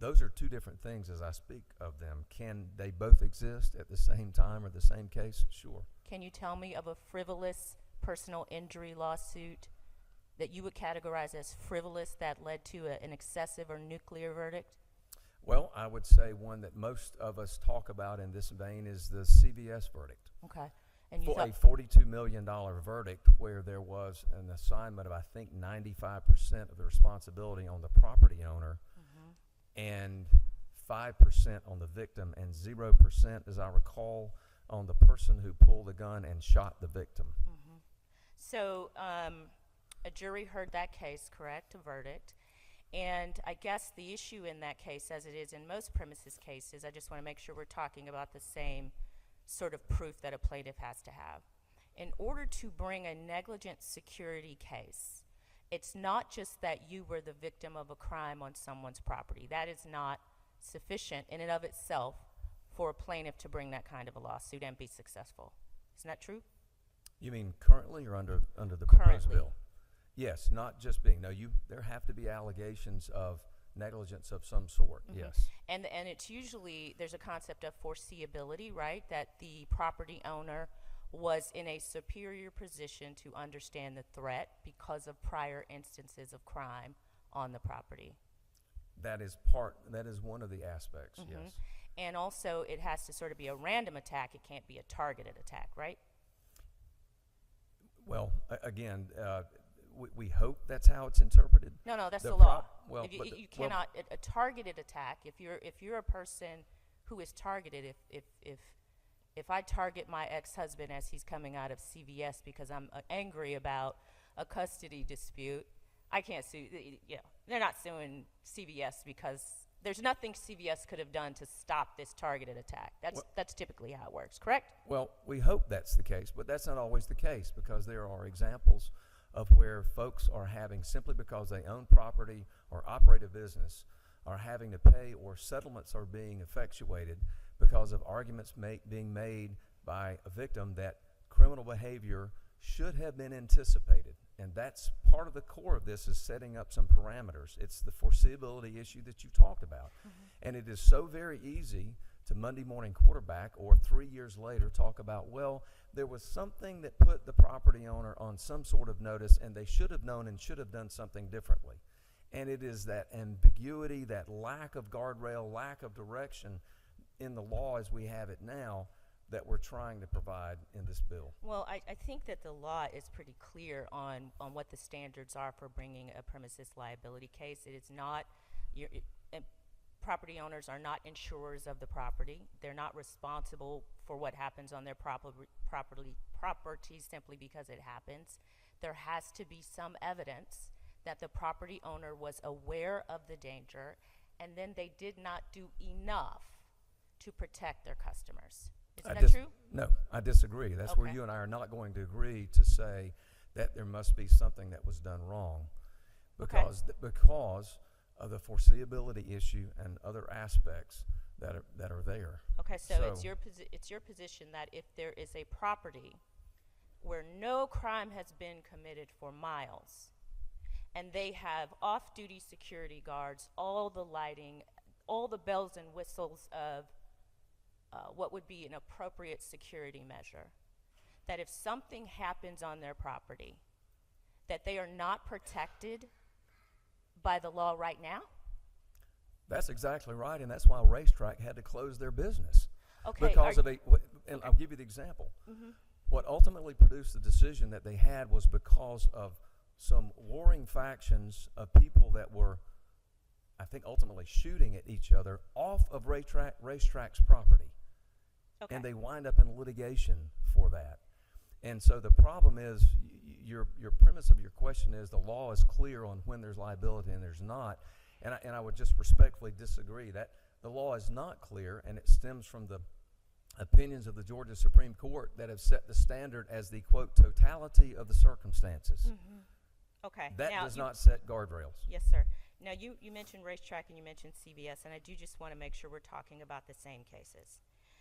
Those are two different things as I speak of them. Can they both exist at the same time or the same case? Sure. Can you tell me of a frivolous personal injury lawsuit that you would categorize as frivolous that led to an excessive or nuclear verdict? Well, I would say one that most of us talk about in this vein is the CVS verdict. Okay. And you For a thought, $42 million verdict where there was an assignment of, I think, 95% of the responsibility on the property owner and 5% on the victim and 0%, as I recall, on the person who pulled the gun and shot the victim. so a jury heard that case, correct, a verdict. And I guess the issue in that case, as it is in most premises cases, I just want to make sure we're talking about the same sort of proof that a plaintiff has to have. In order to bring a negligent security case, it's not just that you were the victim of a crime on someone's property. That is not sufficient in and of itself for a plaintiff to bring that kind of a lawsuit and be successful. Isn't that true? You mean currently or under the proposed Currently. bill? Yes, not just being. No, there have to be allegations of negligence of some sort, yes. And it's usually, there's a concept of foreseeability, right? That the property owner was in a superior position to understand the threat because of prior instances of crime on the property. That is one of the aspects, yes. And also, it has to sort of be a random attack. It can't be a targeted attack, right? Well, again, we hope that's how it's interpreted. No, that's The the law. well, If you, but the- you well- cannot, a targeted attack, if you're a person who is targeted, if I target my ex-husband as he's coming out of CVS because I'm angry about a custody dispute, I can't sue, they're not suing CVS because there's nothing CVS could have done to stop this targeted attack. That's typically how it works, correct? Well, we hope that's the case, but that's not always the case because there are examples of where folks are having, simply because they own property or operate a business, are having to pay, or settlements are being effectuated because of arguments being made by a victim that criminal behavior should have been anticipated. And that's part of the core of this, is setting up some parameters. It's the foreseeability issue that you talked about. And it is so very easy to Monday morning quarterback or 3 years later talk about, well, there was something that put the property owner on some sort of notice and they should have known and should have done something differently. And it is that ambiguity, that lack of guardrail, lack of direction in the law as we have it now that we're trying to provide in this bill. Well, I think that the law is pretty clear on what the standards are for bringing a premises liability case. It is not, property owners are not insurers of the property. They're not responsible for what happens on their property simply because it happens. There has to be some evidence that the property owner was aware of the danger, and then they did not do enough to protect their customers. Isn't that true? No, I disagree. That's where Okay. you and I are not going to agree to say that there must be something that was done wrong, because because of the foreseeability issue and other aspects that are there. Okay, so it's your position that if there is a property where no crime has been committed for miles, and they have off-duty security guards, all the lighting, all the bells and whistles of what would be an appropriate security measure, that if something happens on their property, that they are not protected by the law right now? That's exactly right, and that's why Racetrack had to close their business. Okay, Because and I'll give you the example. What ultimately produced the decision that they had was because of some warring factions of people that were, I think, ultimately shooting at each other off of Racetrack's property. Okay. And they wind up in litigation for that. And so the problem is, your premise of your question is the law is clear on when there's liability and there's not. And I would just respectfully disagree that the law is not clear, and it stems from the opinions of the Georgia Supreme Court that have set the standard as the, quote, totality of the circumstances. Okay. That now does you- not set guardrails. Yes, sir. Now, you mentioned racetrack and you mentioned CVS, and I do just want to make sure we're talking about the same cases.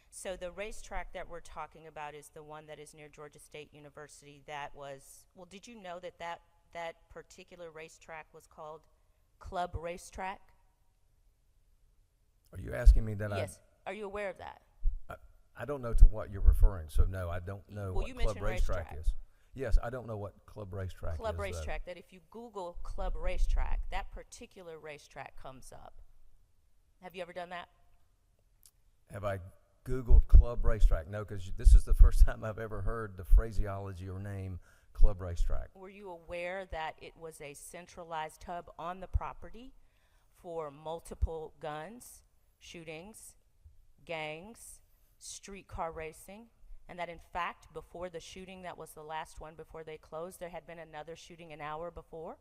So the racetrack that we're talking about is the one that is near Georgia State University that was, well, did you know that that particular racetrack was called Club Racetrack? Are you asking me that Yes. Are you aware of that? I don't know to what you're referring, so no, I don't know Well, you what Club mentioned Racetrack racetrack. is. Yes, I don't know what Club Racetrack is. Club though. Racetrack, that if you Google Club Racetrack, that particular racetrack comes up. Have you ever done that? Have I Googled Club Racetrack? No, because this is the first time I've ever heard the phraseology or name Club Racetrack. Were you aware that it was a centralized hub on the property for multiple guns, shootings, gangs, streetcar racing, and that in fact before the shooting that was the last one before they closed, there had been another shooting an hour before?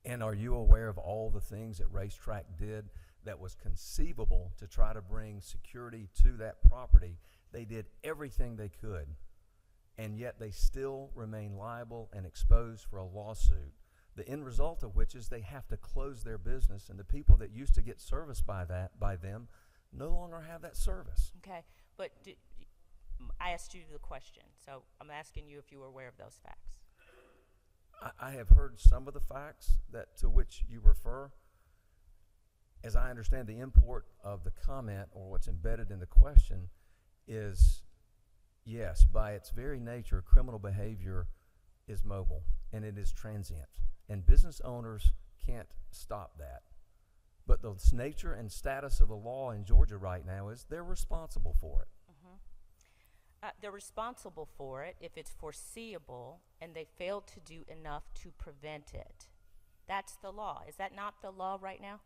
And are you aware of all the things that Racetrack did that was conceivable to try to bring security to that property? They did everything they could, and yet they still remain liable and exposed for a lawsuit. The end result of which is they have to close their business, and the people that used to get service by them no longer have that service. Okay, but I asked you the question, so I'm asking you if you were aware of those facts. I have heard some of the facts that to which you refer. As I understand the import of the comment or what's embedded in the question is, yes, by its very nature, criminal behavior is mobile and it is transient. And business owners can't stop that. But the nature and status of the law in Georgia right now is they're responsible for it. They're responsible for it if it's foreseeable and they failed to do enough to prevent it. That's the law. Is that not the law right now?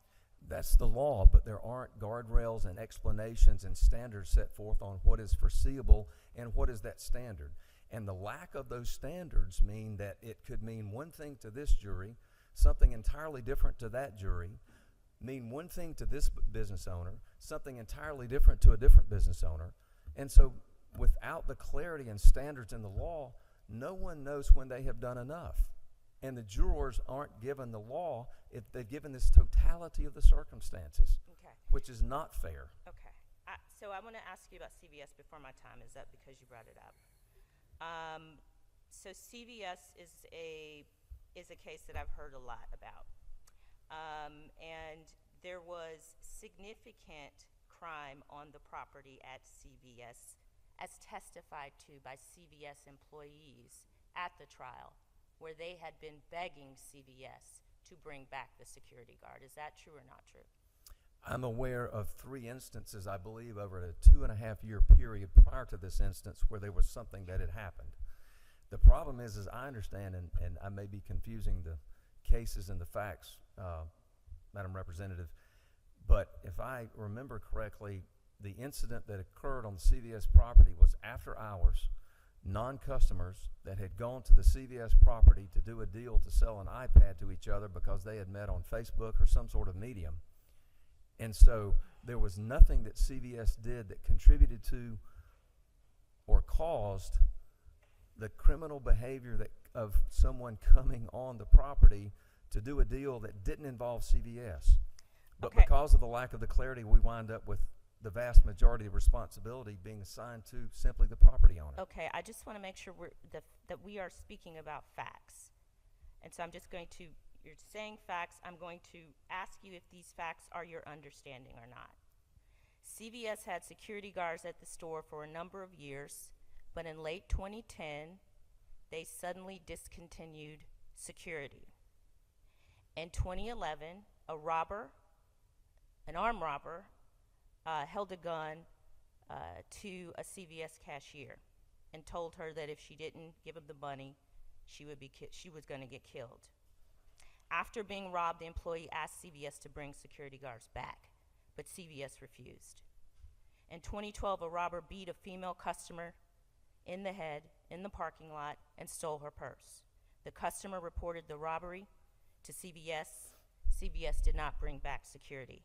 That's the law, but there aren't guardrails and explanations and standards set forth on what is foreseeable and what is that standard. And the lack of those standards mean that it could mean one thing to this jury, something entirely different to that jury, mean one thing to this business owner, something entirely different to a different business owner. And so without the clarity and standards in the law, no one knows when they have done enough. And the jurors aren't given the law if they're given this totality of the circumstances, Okay. which is not fair. Okay. So I want to ask you about CVS before my time is up because you brought it up. So CVS is a case that I've heard a lot about. And there was significant crime on the property at CVS as testified to by CVS employees at the trial, where they had been begging CVS to bring back the security guard. Is that true or not true? I'm aware of 3 instances, I believe, over a 2.5-year period prior to this instance where there was something that had happened. The problem is, as I understand, and I may be confusing the cases and the facts, Madam Representative, but if I remember correctly, the incident that occurred on the CVS property was after hours. Non-customers that had gone to the CVS property to do a deal to sell an iPad to each other because they had met on Facebook or some sort of medium. And so there was nothing that CVS did that contributed to or caused the criminal behavior of someone coming on the property to do a deal that didn't involve CVS. But Okay. because of the lack of the clarity, we wind up with the vast majority of responsibility being assigned to simply the property owner. Okay, I just want to make sure that we are speaking about facts. And so I'm just going to, you're saying facts, I'm going to ask you if these facts are your understanding or not. CVS had security guards at the store for a number of years, but in late 2010, they suddenly discontinued security. In 2011, an armed robber, held a gun to a CVS cashier and told her that if she didn't give him the money, she was going to get killed. After being robbed, the employee asked CVS to bring security guards back, but CVS refused. In 2012, a robber beat a female customer in the head in the parking lot and stole her purse. The customer reported the robbery to CVS. CVS did not bring back security.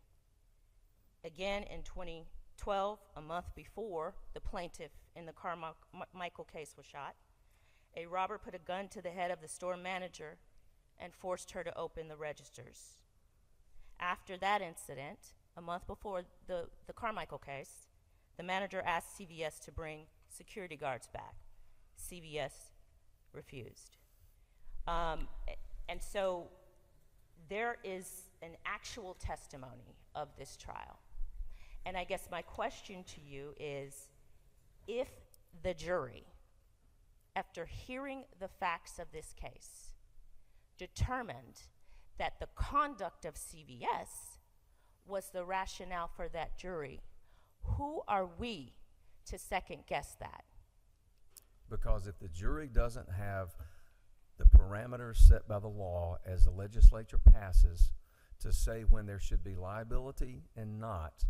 Again, in 2012, a month before the plaintiff in the Carmichael case was shot, a robber put a gun to the head of the store manager and forced her to open the registers. After that incident, a month before the Carmichael case, the manager asked CVS to bring security guards back. CVS refused. And so there is an actual testimony of this trial. And I guess my question to you is, if the jury, after hearing the facts of this case, determined that the conduct of CVS was the rationale for that jury, who are we to second guess that? Because if the jury doesn't have the parameters set by the law as the legislature passes to say when there should be liability and not,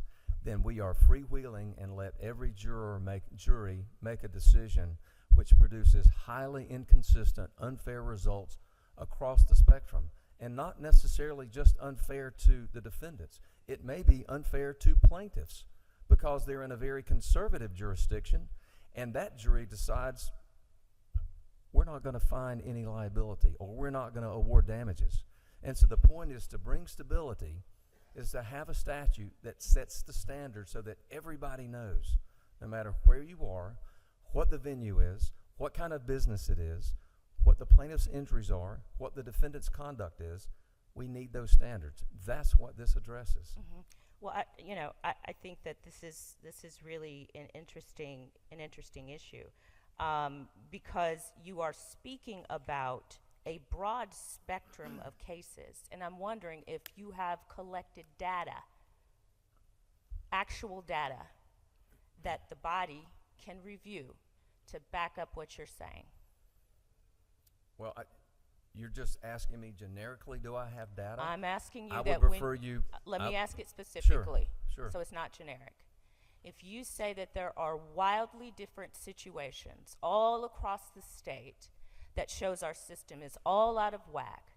then we are freewheeling and let every jury make a decision which produces highly inconsistent, unfair results across the spectrum, and not necessarily just unfair to the defendants. It may be unfair to plaintiffs because they're in a very conservative jurisdiction, and that jury decides we're not going to find any liability, or we're not going to award damages. And so the point is to bring stability, is to have a statute that sets the standard so that everybody knows, no matter where you are, what the venue is, what kind of business it is, what the plaintiff's injuries are, what the defendant's conduct is. We need those standards. That's what this addresses. Mm-hmm. Well, I think that this is really an interesting issue, because you are speaking about a broad spectrum of cases, and I'm wondering if you have collected data, actual data, that the body can review to back up what you're saying. Well, you're just asking me generically, do I have data? I'm asking you I that would refer you. let me ask it specifically, Sure. so it's not generic. If you say that there are wildly different situations all across the state that shows our system is all out of whack,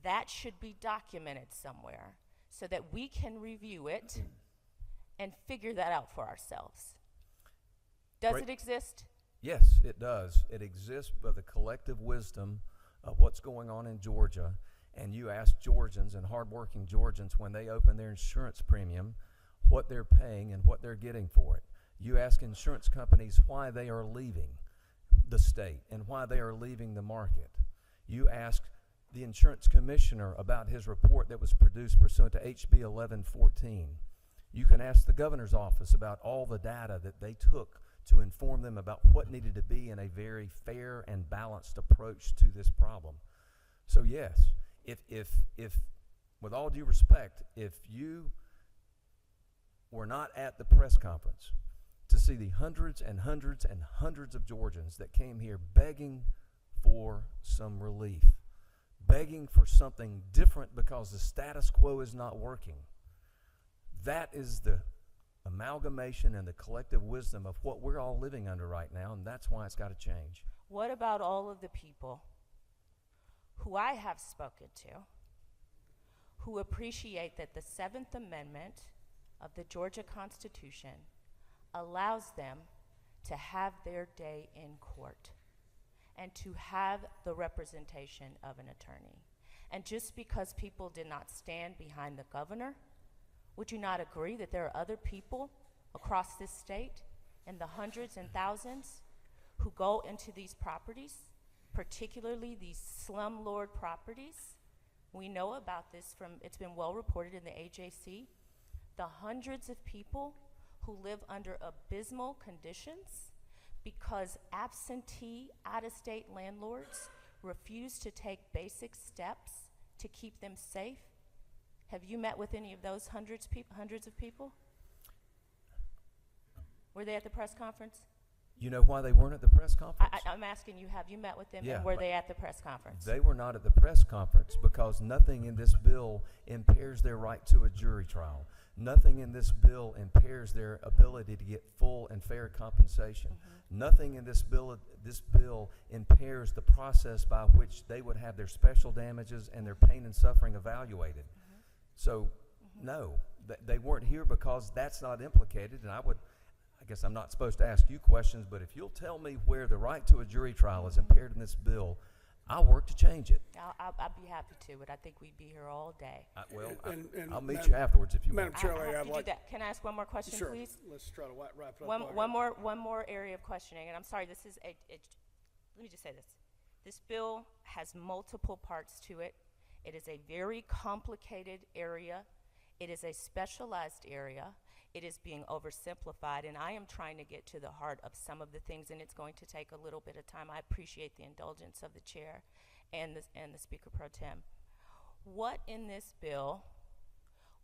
that should be documented somewhere so that we can review it and figure that out for ourselves. Does Right. it exist? Yes, it does. It exists by the collective wisdom of what's going on in Georgia. And you ask Georgians and hardworking Georgians when they open their insurance premium what they're paying and what they're getting for it. You ask insurance companies why they are leaving the state and why they are leaving the market. You ask the insurance commissioner about his report that was produced pursuant to HB 1114. You can ask the governor's office about all the data that they took to inform them about what needed to be in a very fair and balanced approach to this problem. So yes, if with all due respect, if you were not at the press conference to see the hundreds and hundreds and hundreds of Georgians that came here begging for some relief, begging for something different because the status quo is not working, that is the amalgamation and the collective wisdom of what we're all living under right now, and that's why it's got to change. What about all of the people who I have spoken to who appreciate that the 7th Amendment of the Georgia Constitution allows them to have their day in court and to have the representation of an attorney? And just because people did not stand behind the governor, would you not agree that there are other people across this state, in the hundreds and thousands, who go into these properties, particularly these slumlord properties? We know about this it's been well reported in the AJC, the hundreds of people who live under abysmal conditions because absentee, out-of-state landlords refuse to take basic steps to keep them safe. Have you met with any of those hundreds of people? Were they at the press conference? You know why they weren't at the press conference? I'm asking you, have you met with them, Yeah, and were they at the press conference? They were not at the press conference because nothing in this bill impairs their right to a jury trial. Nothing in this bill impairs their ability to get full and fair compensation. Mm-hmm. Nothing in this bill impairs the process by which they would have their special damages and their pain and suffering evaluated. Mm-hmm. So, no, they weren't here because that's not implicated, and I guess I'm not supposed to ask you questions, but if you'll tell me where the right to a jury trial is impaired in this bill, I'll work to change it. I'd be happy to, but I think we'd be here all day. And I'll meet Madam- you afterwards if you Madam want. Chair, I have I'd to do like, that. Can I ask one more question, sure, please? let's try to wrap it up. One more area of questioning, and I'm sorry, this is let me just say this. This bill has multiple parts to it. It is a very complicated area. It is a specialized area. It is being oversimplified, and I am trying to get to the heart of some of the things, and it's going to take a little bit of time. I appreciate the indulgence of the chair and the Speaker Pro Tem. What in this bill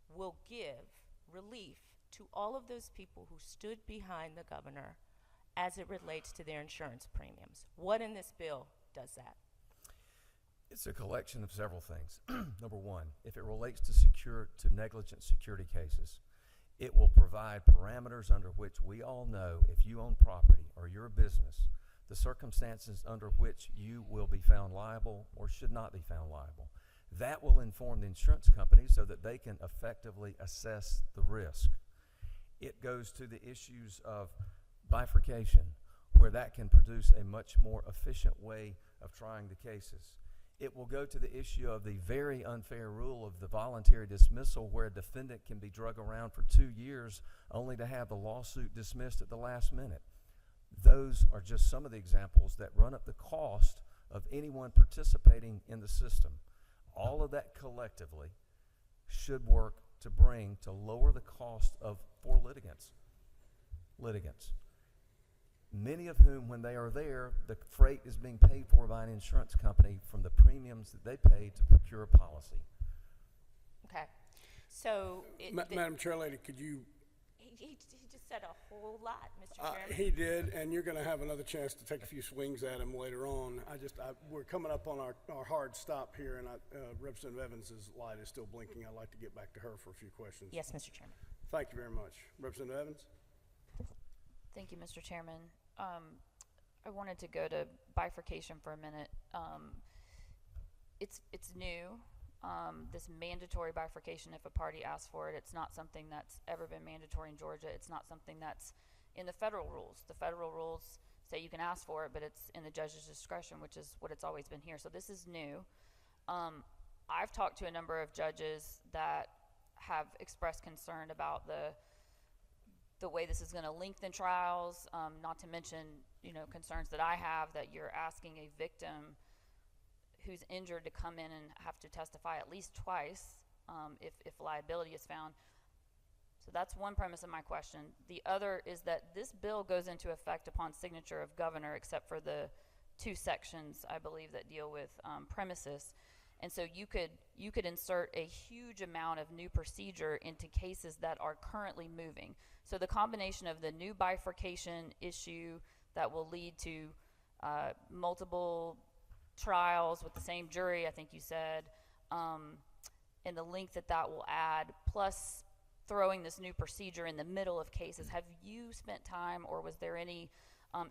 will give relief to all of those people who stood behind the governor as it relates to their insurance premiums? What in this bill does that? It's a collection of several things. Number one, if it relates to negligent security cases, it will provide parameters under which we all know if you own property or you're a business, the circumstances under which you will be found liable or should not be found liable. That will inform the insurance company so that they can effectively assess the risk. It goes to the issues of bifurcation, where that can produce a much more efficient way of trying the cases. It will go to the issue of the very unfair rule of the voluntary dismissal, where a defendant can be drug around for 2 years only to have the lawsuit dismissed at the last minute. Those are just some of the examples that run up the cost of anyone participating in the system. All of that collectively should work to lower the cost for litigants. Many of whom, when they are there, the freight is being paid for by an insurance company from the premiums that they pay to procure a policy. Okay. So Madam Chair Lady, could you? He just said a whole lot, Mr. Chairman. He did, and you're going to have another chance to take a few swings at him later on. We're coming up on our hard stop here, and Representative Evans's light is still blinking. I'd like to get back to her for a few questions. Yes, Mr. Chairman. Thank you very much. Representative Evans? Thank you, Mr. Chairman. I wanted to go to bifurcation for a minute. It's new. This mandatory bifurcation, if a party asks for it, it's not something that's ever been mandatory in Georgia. It's not something that's in the federal rules. The federal rules say you can ask for it, but it's in the judge's discretion, which is what it's always been here. So this is new. I've talked to a number of judges that have expressed concern about the way this is going to lengthen trials, not to mention, concerns that I have that you're asking a victim who's injured to come in and have to testify at least twice if liability is found. So that's one premise of my question. The other is that this bill goes into effect upon signature of governor, except for the 2 sections, I believe, that deal with premises. And so you could insert a huge amount of new procedure into cases that are currently moving. So the combination of the new bifurcation issue that will lead to multiple trials with the same jury, I think you said, and the length that will add, plus throwing this new procedure in the middle of cases. Have you spent time, or was there any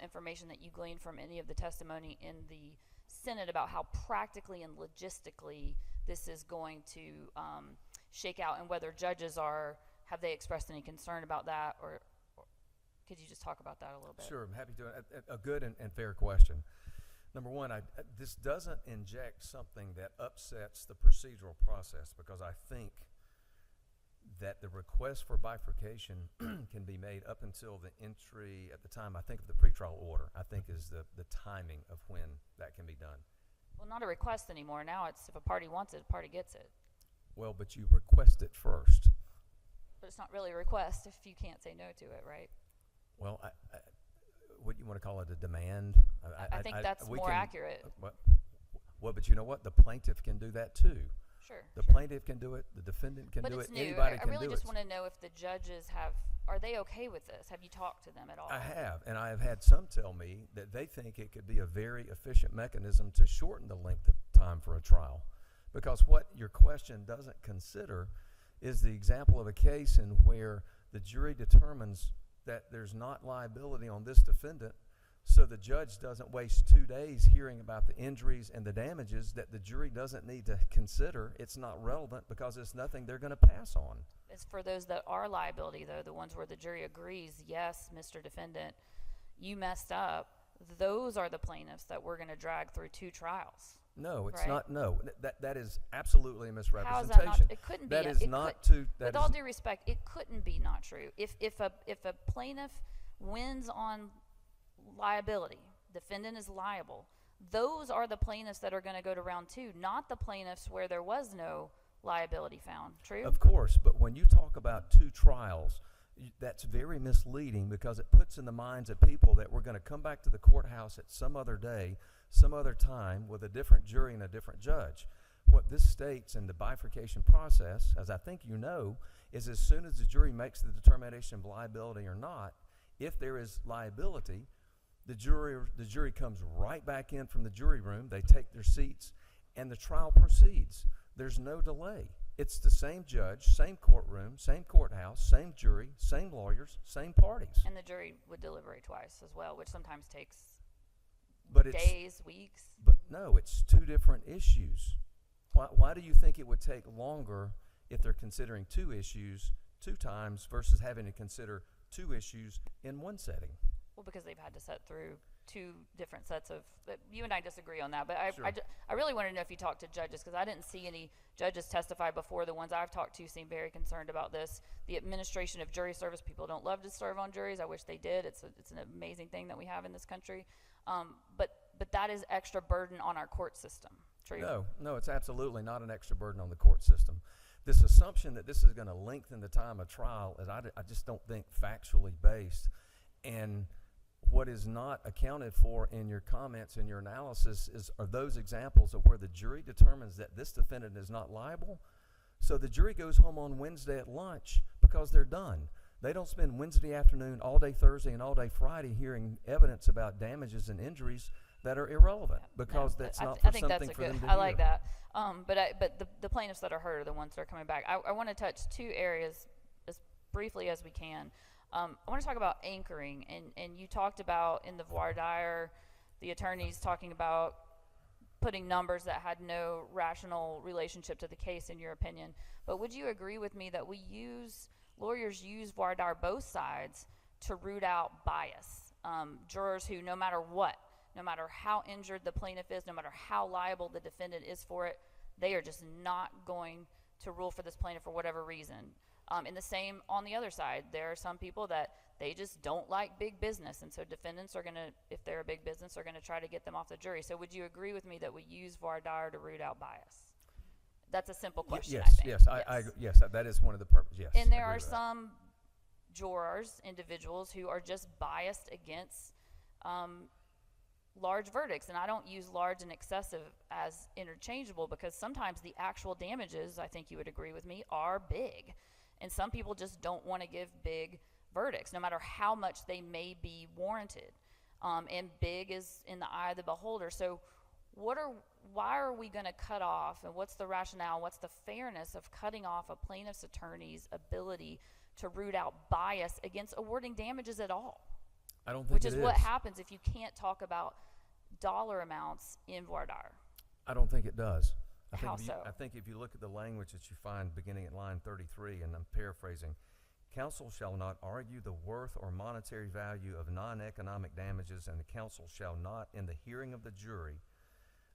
information that you gleaned from any of the testimony in the Senate about how practically and logistically this is going to shake out, and whether judges have they expressed any concern about that, or could you just talk about that a little bit? Sure, I'm happy to. A good and fair question. Number one, this doesn't inject something that upsets the procedural process, because I think that the request for bifurcation can be made up until the entry at the time, I think, of the pretrial order, I think is the timing of when that can be done. Well, not a request anymore. Now it's if a party wants it, a party gets it. Well, but you request it first. But it's not really a request if you can't say no to it, right? Well, what you want to call it, a demand? I think that's more accurate. Well, but you know what? The plaintiff can do that too. Sure. The plaintiff can do it. The defendant can but do it's it. New. Anybody I can do it. really just want to know if the judges are they okay with this? Have you talked to them at all? I have, and I have had some tell me that they think it could be a very efficient mechanism to shorten the length of time for a trial. Because what your question doesn't consider is the example of a case in where the jury determines that there's not liability on this defendant, so the judge doesn't waste 2 days hearing about the injuries and the damages that the jury doesn't need to consider. It's not relevant because it's nothing they're going to pass on. It's for those that are liability, though, the ones where the jury agrees, yes, Mr. Defendant, you messed up. Those are the plaintiffs that we're going to drag through 2 trials. No, it's Right. not, no. That is absolutely a How misrepresentation. is that not? It couldn't be. That a- is it not could- to, that With all is, due respect, it couldn't be not true. If a plaintiff wins on liability, defendant is liable. Those are the plaintiffs that are going to go to round 2, not the plaintiffs where there was no liability found. True? of course, but when you talk about 2 trials, that's very misleading because it puts in the minds of people that we're going to come back to the courthouse at some other day, some other time with a different jury and a different judge. What this states in the bifurcation process, as I think you know, is as soon as the jury makes the determination of liability or not, if there is liability, the jury comes right back in from the jury room, they take their seats, and the trial proceeds. There's no delay. It's the same judge, same courtroom, same courthouse, same jury, same lawyers, same parties. And the jury would deliberate twice as well, which sometimes takes But it's, days, weeks. but no, it's 2 different issues. Why do you think it would take longer if they're considering 2 issues 2 times versus having to consider 2 issues in one setting? Well, because they've had to set through 2 different sets of. You and I disagree on that, but Sure. I really wanted to know if you talked to judges, because I didn't see any judges testify before. The ones I've talked to seem very concerned about this. The administration of jury service, people don't love to serve on juries. I wish they did. It's an amazing thing that we have in this country. But that is extra burden on our court system. True? No, it's absolutely not an extra burden on the court system. This assumption that this is going to lengthen the time of trial is, I just don't think, factually based. And what is not accounted for in your comments and your analysis are those examples of where the jury determines that this defendant is not liable. So the jury goes home on Wednesday at lunch because they're done. They don't spend Wednesday afternoon, all day Thursday, and all day Friday hearing evidence about damages and injuries that are irrelevant because that's not for something for them to hear. I like that. But the plaintiffs that are hurt are the ones that are coming back. I want to touch 2 areas as briefly as we can. I want to talk about anchoring, and you talked about in the voir dire, the attorneys talking about putting numbers that had no rational relationship to the case, in your opinion. But would you agree with me that lawyers use voir dire both sides to root out bias? Jurors who, no matter what, no matter how injured the plaintiff is, no matter how liable the defendant is for it, they are just not going to rule for this plaintiff for whatever reason. And the same on the other side. There are some people that they just don't like big business, and so defendants are going to, if they're a big business, are going to try to get them off the jury. So would you agree with me that we use voir dire to root out bias? That's a simple question, I think. Yes, that is one of the purposes, yes. And there I agree are with that. some jurors, individuals, who are just biased against large verdicts. And I don't use large and excessive as interchangeable, because sometimes the actual damages, I think you would agree with me, are big. And some people just don't want to give big verdicts, no matter how much they may be warranted. And big is in the eye of the beholder. So why are we going to cut off, and what's the rationale, what's the fairness of cutting off a plaintiff's attorney's ability to root out bias against awarding damages at all? I don't think Which it is what happens if you can't talk about dollar amounts in voir dire. I don't think it does. How so? I think if you look at the language that you find beginning at line 33, and I'm paraphrasing, counsel shall not argue the worth or monetary value of non-economic damages, and the counsel shall not, in the hearing of the jury,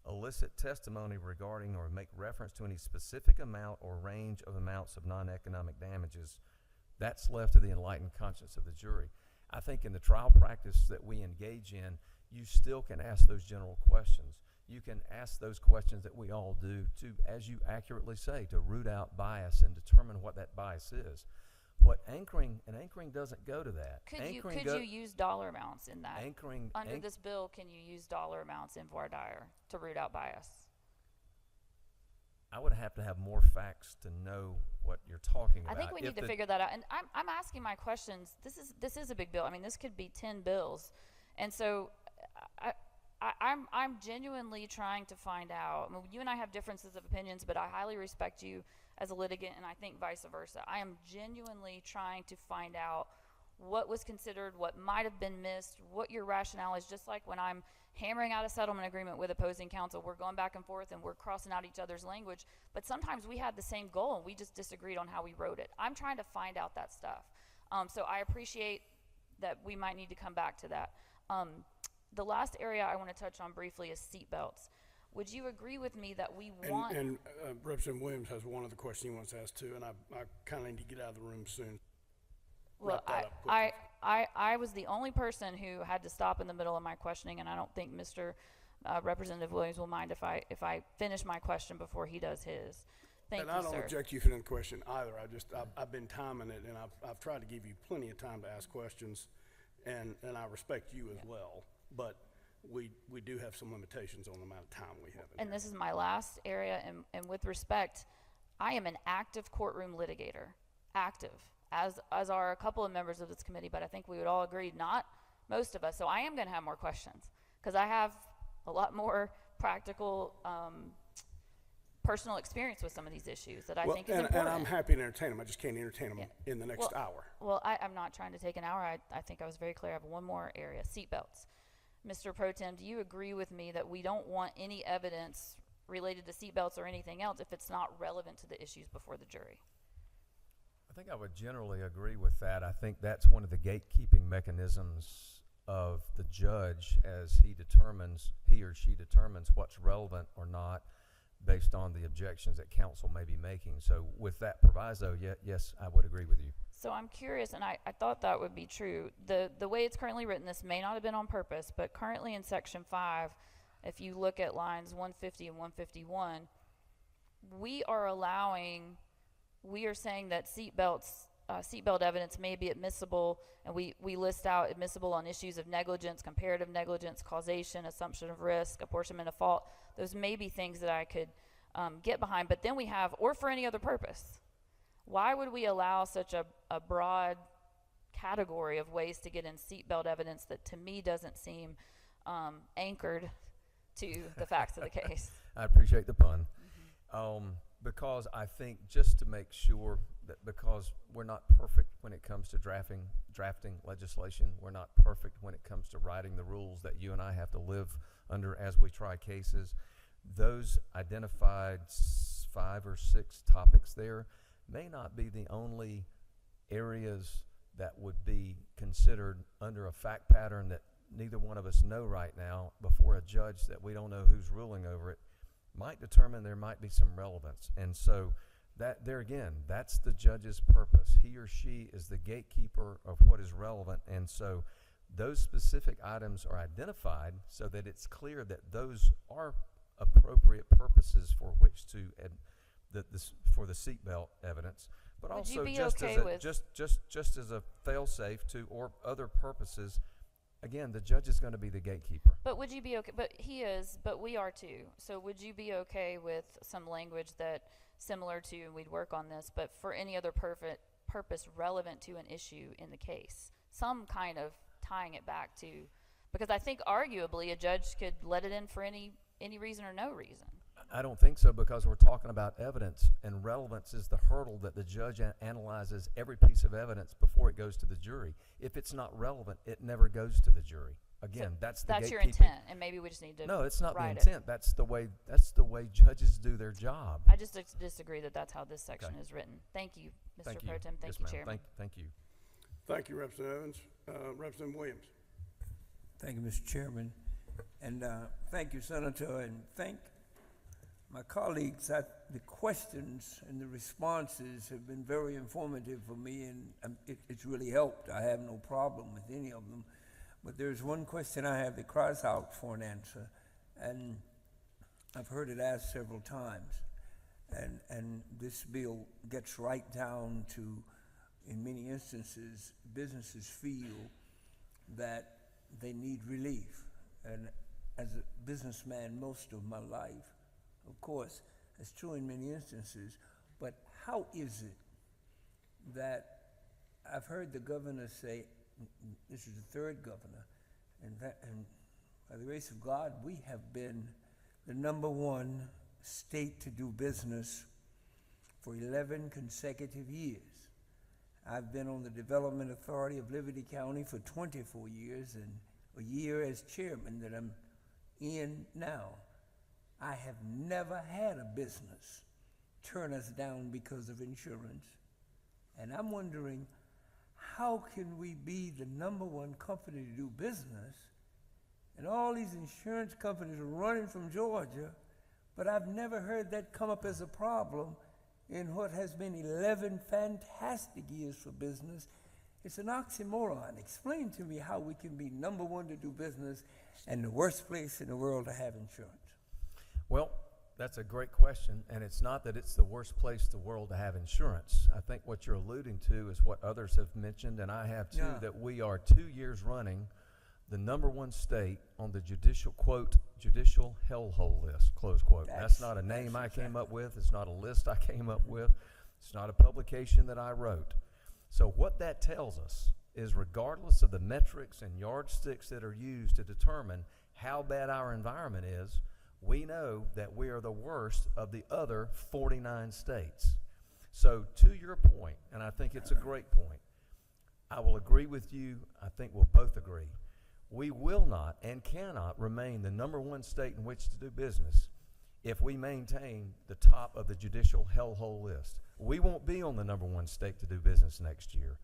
elicit testimony regarding or make reference to any specific amount or range of amounts of non-economic damages. That's left to the enlightened conscience of the jury. I think in the trial practice that we engage in, you still can ask those general questions. You can ask those questions that we all do to, as you accurately say, to root out bias and determine what that bias is. What anchoring doesn't go to that. Could you use dollar amounts in that? Under this bill, can you use dollar amounts in voir dire to root out bias? I would have to have more facts to know what you're talking about. I think we need to figure that out. And I'm asking my questions. This is a big bill. I mean, this could be 10 bills. And so I'm genuinely trying to find out. I mean, you and I have differences of opinions, but I highly respect you as a litigant, and I think vice versa. I am genuinely trying to find out what was considered, what might have been missed, what your rationale is. Just like when I'm hammering out a settlement agreement with opposing counsel, we're going back and forth and we're crossing out each other's language, but sometimes we had the same goal and we just disagreed on how we wrote it. I'm trying to find out that stuff. So I appreciate that we might need to come back to that. The last area I want to touch on briefly is seatbelts. would you agree with me that we want? And Representative Williams has one other question he wants to ask too, and I kind of need to get out of the room soon. Well, wrap that up quickly. I was the only person who had to stop in the middle of my questioning, and I don't think Mr. Representative Williams will mind if I finish my question before he does his. Thank And you, I don't sir. object you for the question either. I've been timing it, and I've tried to give you plenty of time to ask questions, and I respect you as well. But we do have some limitations on the amount of time we have in And here. this is my last area, and with respect, I am an active courtroom litigator, active, as are a couple of members of this committee, but I think we would all agree, not most of us. So I am going to have more questions, because I have a lot more practical, personal experience with some of these issues that I think is important. And I'm happy to entertain them. I just can't entertain them Yeah. in the next hour. Well, I'm not trying to take an hour. I think I was very clear. I have one more area, seatbelts. Mr. Pro Tem, do you agree with me that we don't want any evidence related to seatbelts or anything else if it's not relevant to the issues before the jury? I think I would generally agree with that. I think that's one of the gatekeeping mechanisms of the judge as he or she determines what's relevant or not based on the objections that counsel may be making. So with that proviso, yes, I would agree with you. So I'm curious, and I thought that would be true. The way it's currently written, this may not have been on purpose, but currently in Section 5, if you look at lines 150 and 151, we are saying that seatbelt evidence may be admissible, and we list out admissible on issues of negligence, comparative negligence, causation, assumption of risk, apportionment of fault. Those may be things that I could get behind, but then we have, or for any other purpose. Why would we allow such a broad category of ways to get in seatbelt evidence that to me doesn't seem anchored to the facts of the case? I appreciate the pun. Because I think just to make sure that, because we're not perfect when it comes to drafting legislation, we're not perfect when it comes to writing the rules that you and I have to live under as we try cases, those identified 5 or 6 topics there may not be the only areas that would be considered under a fact pattern that neither one of us know right now before a judge that we don't know who's ruling over it might determine there might be some relevance. And so that there again, that's the judge's purpose. He or she is the gatekeeper of what is relevant, and so those specific items are identified so that it's clear that those are appropriate purposes for which to for the seatbelt evidence, but Would you also be just okay as with- just as a fail-safe to or other purposes. Again, the judge is going to be the gatekeeper. But would you be okay, but he is, but we are too. So would you be okay with some language that similar to, and we'd work on this, but for any other purpose relevant to an issue in the case? Some kind of tying it back to, because I think arguably a judge could let it in for any reason or no reason. I don't think so, because we're talking about evidence, and relevance is the hurdle that the judge analyzes every piece of evidence before it goes to the jury. If it's not relevant, it never goes to the jury. Again, that's the That's your gatekeeping. intent, and maybe we just need to No, it's not the write intent. That's the way judges do their job. I just disagree that that's how this section is written. Thank you, Mr. Thank Pro you. Tem. Thank Yes, you, ma'am. Chairman. Thank you. Thank you, Representative Evans. Representative Williams. Thank you, Mr. Chairman. And thank you, Senator, and thank my colleagues. The questions and the responses have been very informative for me, and it's really helped. I have no problem with any of them. But there's one question I have that cries out for an answer, and I've heard it asked several times. And this bill gets right down to, in many instances, businesses feel that they need relief. And as a businessman most of my life, of course, that's true in many instances, but how is it that I've heard the governor say, this is the third governor, and by the grace of God, we have been the #1 state to do business for 11 consecutive years. I've been on the Development Authority of Liberty County for 24 years, and a year as chairman that I'm in now. I have never had a business turn us down because of insurance. And I'm wondering, how can we be the #1 company to do business, and all these insurance companies are running from Georgia, but I've never heard that come up as a problem in what has been 11 fantastic years for business. It's an oxymoron. Explain to me how we can be number one to do business and the worst place in the world to have insurance. Well, that's a great question, and it's not that it's the worst place in the world to have insurance. I think what you're alluding to is what others have mentioned, and I have too, Yeah. that we are 2 years running the #1 state on the judicial, quote, judicial hellhole list, close quote. That's not a name I came up with. It's not a list I came up with. It's not a publication that I wrote. So what that tells us is regardless of the metrics and yardsticks that are used to determine how bad our environment is, we know that we are the worst of the other 49 states. So to your point, and I think it's a great point, I will agree with you, I think we'll both agree, we will not and cannot remain the #1 state in which to do business if we maintain the top of the judicial hellhole list. We won't be on the #1 state to do business next year.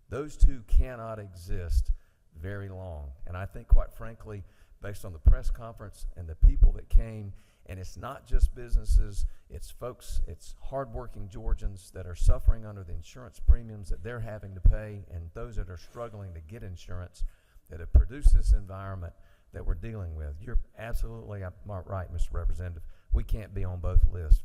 Those two cannot exist very long. And I think, quite frankly, based on the press conference and the people that came, and it's not just businesses, it's folks, it's hardworking Georgians that are suffering under the insurance premiums that they're having to pay, and those that are struggling to get insurance, that have produced this environment that we're dealing with. You're absolutely right, Mr. Representative. We can't be on both lists.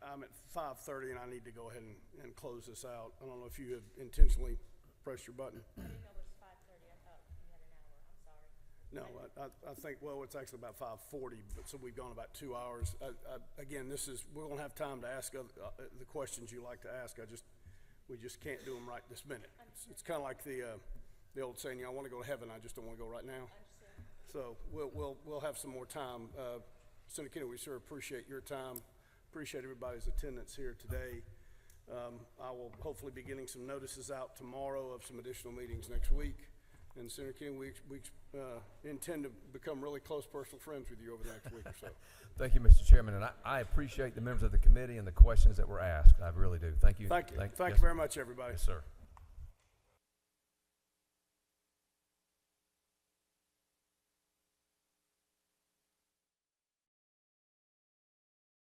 I'm at 5:30 and I need to go ahead and close this out. I don't know if you have intentionally pressed your button. I didn't know it was 5:30. I thought you had an hour. I'm sorry. No, I think, well, it's actually about 5:40, but so we've gone about 2 hours. Again, we're gonna have time to ask the questions you like to ask. We just can't do them right this minute. It's kind of like the old saying, I want to go to heaven, I just don't want to go right now. So we'll have some more time. Senator Kennedy, we sure appreciate your time. Appreciate everybody's attendance here today. I will hopefully be getting some notices out tomorrow of some additional meetings next week. And Senator Kennedy, we intend to become really close personal friends with you over the next week or so. Thank you, Mr. Chairman, and I appreciate the members of the committee and the questions that were asked. I really do. Thank you. Thank you. Yes. Thank you very much, everybody. Yes, sir.